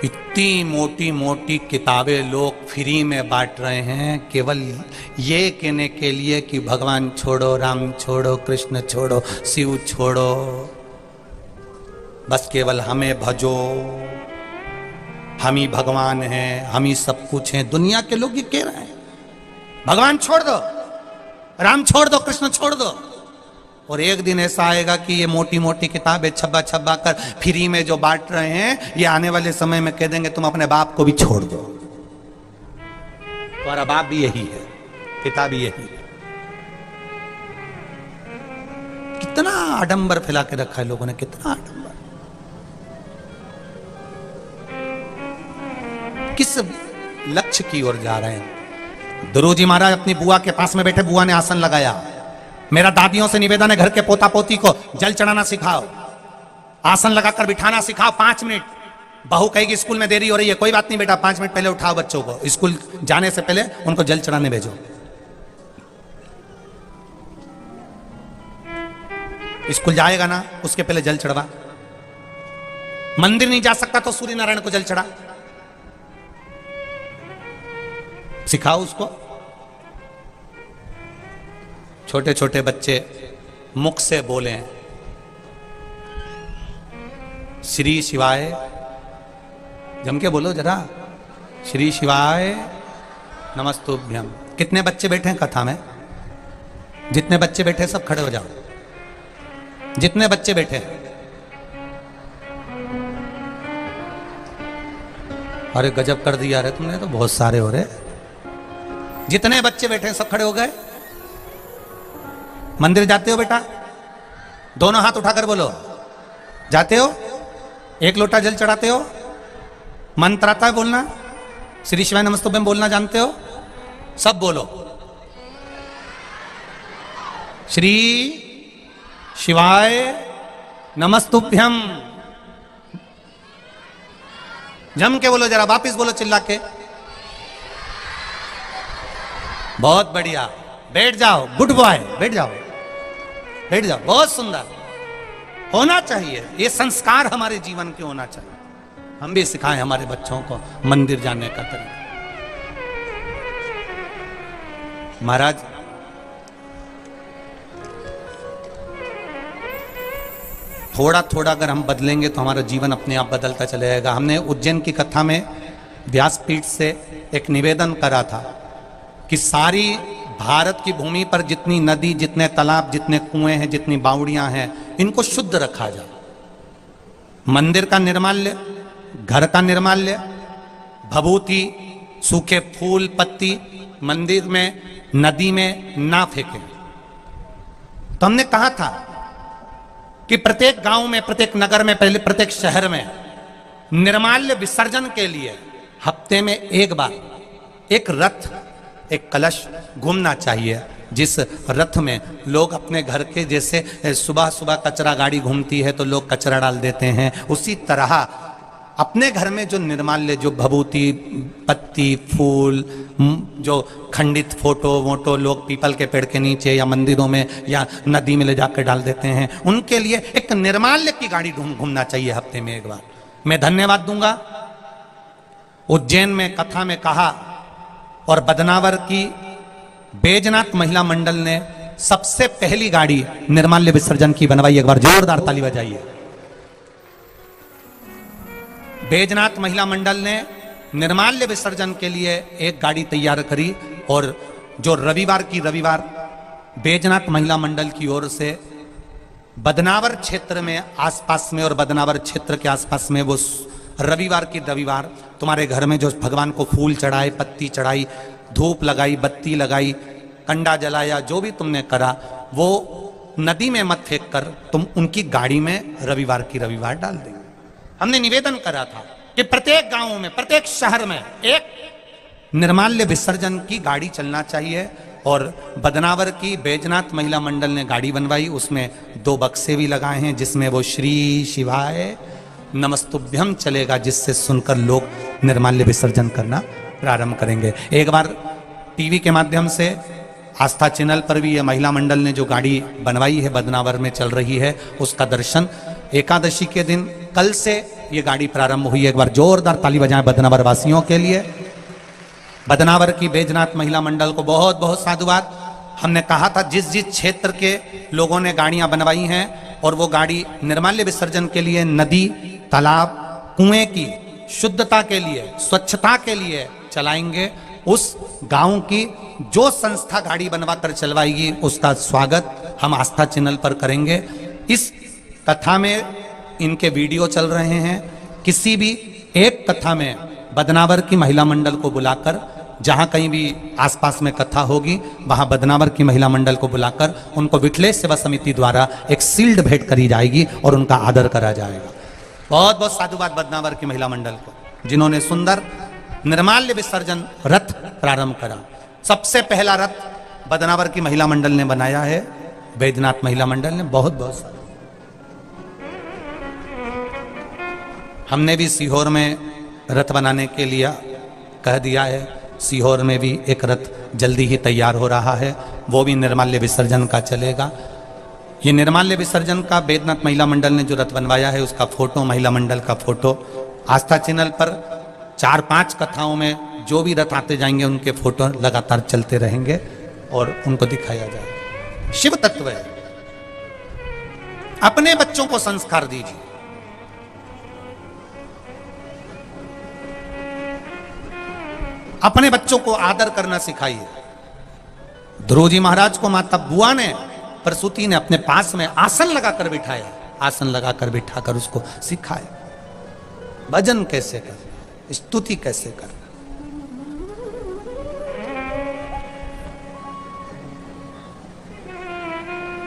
इतनी मोटी मोटी किताबें लोग फ्री में बांट रहे हैं केवल ये कहने के लिए कि भगवान छोड़ो, राम छोड़ो, कृष्ण छोड़ो, शिव छोड़ो, बस केवल हमें भजो, हम ही भगवान हैं, हम ही सब कुछ हैं। दुनिया के लोग ये कह रहे हैं भगवान छोड़ दो, राम छोड़ दो, कृष्ण छोड़ दो, और एक दिन ऐसा आएगा कि ये मोटी मोटी किताबें छब्बा छब्बा कर फ्री में जो बांट रहे हैं, ये आने वाले समय में कह देंगे तुम अपने बाप को भी छोड़ दो, तुम्हारा बाप भी यही है, पिता भी यही है। कितना आडंबर फैला के रखा है लोगों ने, कितना आडंबर। किस लक्ष्य की ओर जा रहे हैं? गुरु जी महाराज अपनी बुआ के पास में बैठे, बुआ ने आसन लगाया, मेरा दादियों से निवेदन है घर के पोता पोती को जल चढ़ाना सिखाओ, आसन लगाकर बिठाना सिखाओ 5 मिनट। बहू कहेगी स्कूल में देरी हो रही है, कोई बात नहीं बेटा 5 मिनट पहले उठाओ बच्चों को, स्कूल जाने से पहले उनको जल चढ़ाने भेजो। स्कूल जाएगा ना उसके पहले जल चढ़वा, मंदिर नहीं जा सकता तो सूर्य नारायण को जल चढ़ा, सिखाओ उसको। छोटे छोटे बच्चे मुख से बोले श्री शिवाय, जम के बोलो जरा, श्री शिवाय नमस्तुभ्यम। कितने बच्चे बैठे हैं कथा में? जितने बच्चे बैठे सब खड़े हो जाओ, जितने बच्चे बैठे हैं। अरे गजब कर दिया रे तुमने तो, बहुत सारे हो रहे। जितने बच्चे बैठे हैं सब खड़े हो गए। मंदिर जाते हो बेटा? दोनों हाथ उठाकर बोलो, जाते हो? एक लोटा जल चढ़ाते हो? मंत्र आता है बोलना? श्री शिवाय नमस्तुभ्यम बोलना जानते हो? सब बोलो, श्री शिवाय नमस्तुभ्यम। जम के बोलो जरा, वापिस बोलो चिल्ला के। बहुत बढ़िया, बैठ जाओ, गुड बॉय, बैठ जाओ, बैठ जाओ, बहुत सुंदर। होना चाहिए ये संस्कार, हमारे जीवन के होना चाहिए। हम भी सिखाएं हमारे बच्चों को मंदिर जाने का तरीका। महाराज थोड़ा थोड़ा अगर हम बदलेंगे तो हमारा जीवन अपने आप बदलता चले जाएगा। हमने उज्जैन की कथा में व्यासपीठ से एक निवेदन करा था कि सारी भारत की भूमि पर जितनी नदी, जितने तालाब, जितने कुएं हैं, जितनी बावड़ियां हैं, इनको शुद्ध रखा जाए। मंदिर का निर्माल्य, घर का निर्माल्य, भभूति, सूखे फूल पत्ती, मंदिर में, नदी में ना फेंकें। तो हमने कहा था कि प्रत्येक गांव में, प्रत्येक नगर में, पहले प्रत्येक शहर में निर्माल्य विसर्जन के लिए हफ्ते में एक बार एक रथ, एक कलश घूमना चाहिए, जिस रथ में लोग अपने घर के, जैसे सुबह सुबह कचरा गाड़ी घूमती है तो लोग कचरा डाल देते हैं, उसी तरह अपने घर में जो निर्माल्य, जो भभूति, पत्ती, फूल, जो खंडित फोटो वोटो लोग पीपल के पेड़ के नीचे या मंदिरों में या नदी में ले जाकर डाल देते हैं, उनके लिए एक निर्माल्य की गाड़ी घूमना चाहिए हफ्ते में एक बार। मैं धन्यवाद दूंगा, उज्जैन में कथा में कहा और बदनावर की बैजनाथ महिला मंडल ने सबसे पहली गाड़ी निर्माल्य विसर्जन की बनवाई। एक बार जोरदार ताली बजाइए। बैजनाथ महिला मंडल ने निर्माल्य विसर्जन के लिए एक गाड़ी तैयार करी और जो रविवार बैजनाथ महिला मंडल की ओर से बदनावर क्षेत्र में आसपास में और बदनावर क्षेत्र के आसपास में वो रविवार तुम्हारे घर में जो भगवान को फूल चढ़ाए, पत्ती चढ़ाई, धूप लगाई, बत्ती लगाई, कंडा जलाया, जो भी तुमने करा वो नदी में मत फेंक कर तुम उनकी गाड़ी में रविवार डाल देंगे। हमने निवेदन करा था कि प्रत्येक गांव में, प्रत्येक शहर में एक निर्माल्य विसर्जन की गाड़ी चलना चाहिए। और बदनावर की बैजनाथ महिला मंडल ने गाड़ी बनवाई, उसमें 2 बक्से भी लगाए हैं जिसमें वो श्री शिवाय नमस्तुभ्यम चलेगा, जिससे सुनकर लोग निर्माल्य विसर्जन करना प्रारंभ करेंगे। एक बार टीवी के माध्यम से आस्था चैनल पर भी ये महिला मंडल ने जो गाड़ी बनवाई है बदनावर में चल रही है, उसका दर्शन एकादशी के दिन कल से ये गाड़ी प्रारंभ हुई है। एक बार जोरदार ताली बजाएं बदनावर वासियों के लिए। बदनावर की बैजनाथ महिला मंडल को बहुत बहुत साधुवाद। हमने कहा था जिस जिस क्षेत्र के लोगों ने गाड़ियां बनवाई हैं और वो गाड़ी निर्माल्य विसर्जन के लिए नदी, तालाब, कुएं की शुद्धता के लिए, स्वच्छता के लिए चलाएंगे, उस गांव की जो संस्था गाड़ी बनवाकर चलवाएगी उसका स्वागत हम आस्था चैनल पर करेंगे। इस कथा में इनके वीडियो चल रहे हैं। किसी भी एक कथा में बदनावर की महिला मंडल को बुलाकर, जहां कहीं भी आसपास में कथा होगी वहां बदनावर की महिला मंडल को बुलाकर उनको विठलेश सेवा समिति द्वारा एक शील्ड भेंट करी जाएगी और उनका आदर करा जाएगा। बहुत बहुत साधुवाद बदनावर की महिला मंडल को, जिन्होंने सुंदर निर्माल्य विसर्जन रथ प्रारंभ करा। सबसे पहला रथ बदनावर की महिला मंडल ने बनाया है, बैजनाथ महिला मंडल ने। बहुत बहुत सारा हमने भी सीहोर में रथ बनाने के लिए कह दिया है। सीहोर में भी एक रथ जल्दी ही तैयार हो रहा है, वो भी निर्माल्य विसर्जन का चलेगा। ये निर्माल्य विसर्जन का बैजनाथ महिला मंडल ने जो रथ बनवाया है उसका फोटो, महिला मंडल का फोटो आस्था चैनल पर 4-5 कथाओं में जो भी रथ आते जाएंगे उनके फोटो लगातार चलते रहेंगे और उनको दिखाया जाएगा। शिव तत्व है, अपने बच्चों को संस्कार दीजिए। अपने बच्चों को आदर करना सिखाइए। ध्रुव जी महाराज को माता बुआ ने, प्रसूति ने अपने पास में आसन लगाकर बिठाया, आसन लगाकर बिठाकर उसको सिखाया भजन कैसे करना, स्तुति कैसे करना।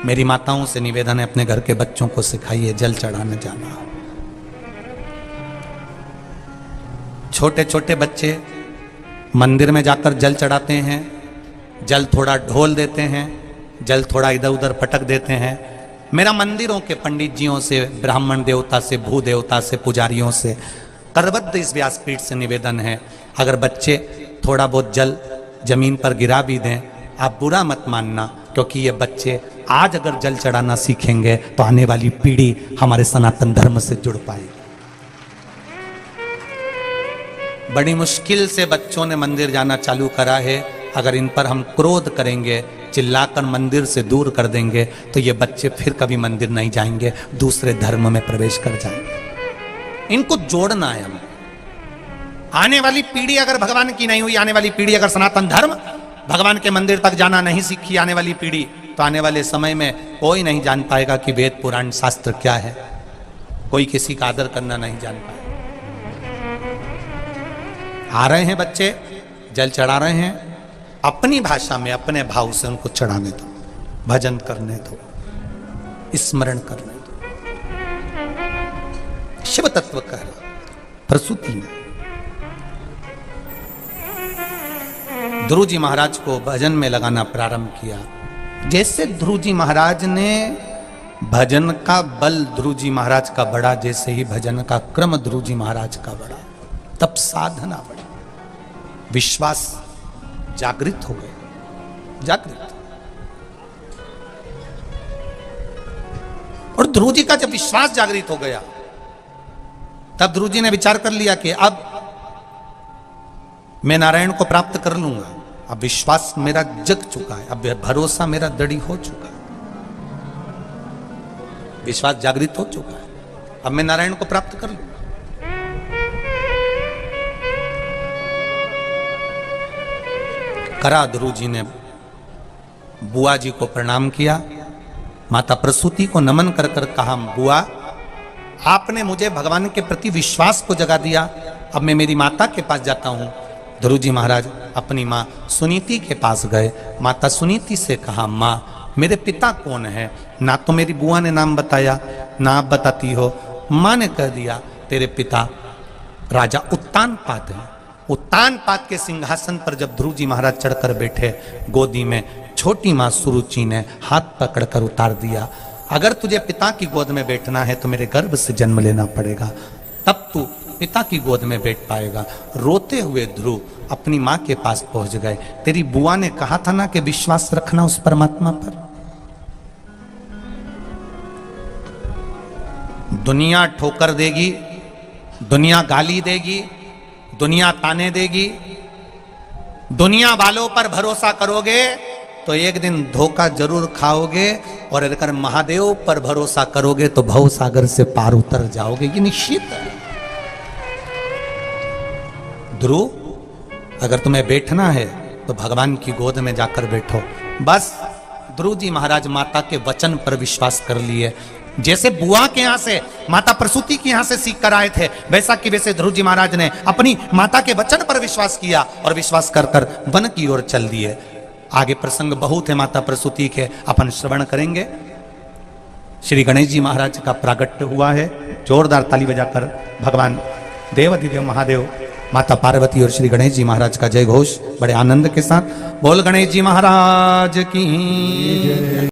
मेरी माताओं से निवेदन है, अपने घर के बच्चों को सिखाइए जल चढ़ाने जाना। छोटे छोटे बच्चे मंदिर में जाकर जल चढ़ाते हैं, जल थोड़ा ढोल देते हैं, जल थोड़ा इधर उधर पटक देते हैं। मेरा मंदिरों के पंडित जियों से, ब्राह्मण देवता से, भू देवता से, पुजारियों से करबद्ध इस व्यासपीठ से निवेदन है, अगर बच्चे थोड़ा बहुत जल जमीन पर गिरा भी दें, आप बुरा मत मानना, क्योंकि ये बच्चे आज अगर जल चढ़ाना सीखेंगे तो आने वाली पीढ़ी हमारे सनातन धर्म से जुड़ पाएगी। बड़ी मुश्किल से बच्चों ने मंदिर जाना चालू करा है। अगर इन पर हम क्रोध करेंगे, चिल्लाकर मंदिर से दूर कर देंगे, तो ये बच्चे फिर कभी मंदिर नहीं जाएंगे, दूसरे धर्म में प्रवेश कर जाएंगे। इनको जोड़ना है हमें। आने वाली पीढ़ी अगर भगवान की नहीं हुई, आने वाली पीढ़ी अगर सनातन धर्म, भगवान के मंदिर तक जाना नहीं सीखी आने वाली पीढ़ी, तो आने वाले समय में कोई नहीं जान पाएगा कि वेद पुराण शास्त्र क्या है। कोई किसी का आदर करना नहीं जान पाएगा। आ रहे हैं बच्चे, जल चढ़ा रहे हैं, अपनी भाषा में अपने भाव से उनको चढ़ाने दो, भजन करने दो, स्मरण करने दो। शिव तत्व कह रहा प्रसूति में ध्रुव जी महाराज को भजन में लगाना प्रारंभ किया। जैसे ध्रुव जी महाराज ने भजन का बल ध्रुव जी महाराज का बढ़ा, जैसे ही भजन का क्रम ध्रुव जी महाराज का बढ़ा, तब साधना बढ़ी, विश्वास जागृत हो गए, जागृत। और ध्रुव जी का जब विश्वास जागृत हो गया, तब ध्रुव जी ने विचार कर लिया कि अब मैं नारायण को प्राप्त कर लूंगा। अब विश्वास मेरा जग चुका है, अब भरोसा मेरा दृढ़ हो चुका है, विश्वास जागृत हो चुका है, अब मैं नारायण को प्राप्त कर लूंगा। करा ध्रुव जी ने बुआ जी को प्रणाम किया, माता प्रसूति को नमन कर कर कहा, बुआ आपने मुझे भगवान के प्रति विश्वास को जगा दिया, अब मैं मेरी माता के पास जाता हूं। ध्रुव जी महाराज अपनी माँ सुनीति के पास गए, माता सुनीति से कहा, माँ मेरे पिता कौन है? ना तो मेरी बुआ ने नाम बताया, ना आप बताती हो। माँ ने कह दिया तेरे पिता राजा उत्तानपाद हैं। उत्तानपाद के सिंहासन पर जब ध्रुव जी महाराज चढ़कर बैठे, गोदी में छोटी माँ सुरुचि ने हाथ पकड़कर उतार दिया, अगर तुझे पिता की गोद में बैठना है तो मेरे गर्भ से जन्म लेना पड़ेगा, तब तू पिता की गोद में बैठ पाएगा। रोते हुए ध्रुव अपनी माँ के पास पहुंच गए। तेरी बुआ ने कहा था ना कि विश्वास रखना उस परमात्मा पर। दुनिया ठोकर देगी, दुनिया गाली देगी, दुनिया ताने देगी, दुनिया वालों पर भरोसा करोगे तो एक दिन धोखा जरूर खाओगे, और अगर महादेव पर भरोसा करोगे तो भव सागर से पार उतर जाओगे, ये निश्चित है। ध्रुव अगर तुम्हें बैठना है तो भगवान की गोद में जाकर बैठो। बस ध्रुव जी महाराज माता के वचन पर विश्वास कर लिए। जैसे बुआ के यहां से, माता प्रसूति के यहां से सीख कर आए थे, वैसा कि वैसे ध्रुव जी महाराज ने अपनी माता के वचन पर विश्वास किया और विश्वास कर कर वन की ओर चल दिए। आगे प्रसंग बहुत है माता प्रसूति के, अपन श्रवण करेंगे। श्री गणेश जी महाराज का प्रागट्य हुआ है। जोरदार ताली बजाकर भगवान देवाधिदेव महादेव, माता पार्वती और श्री गणेश जी महाराज का जय घोष बड़े आनंद के साथ। बोल गणेश जी महाराज की।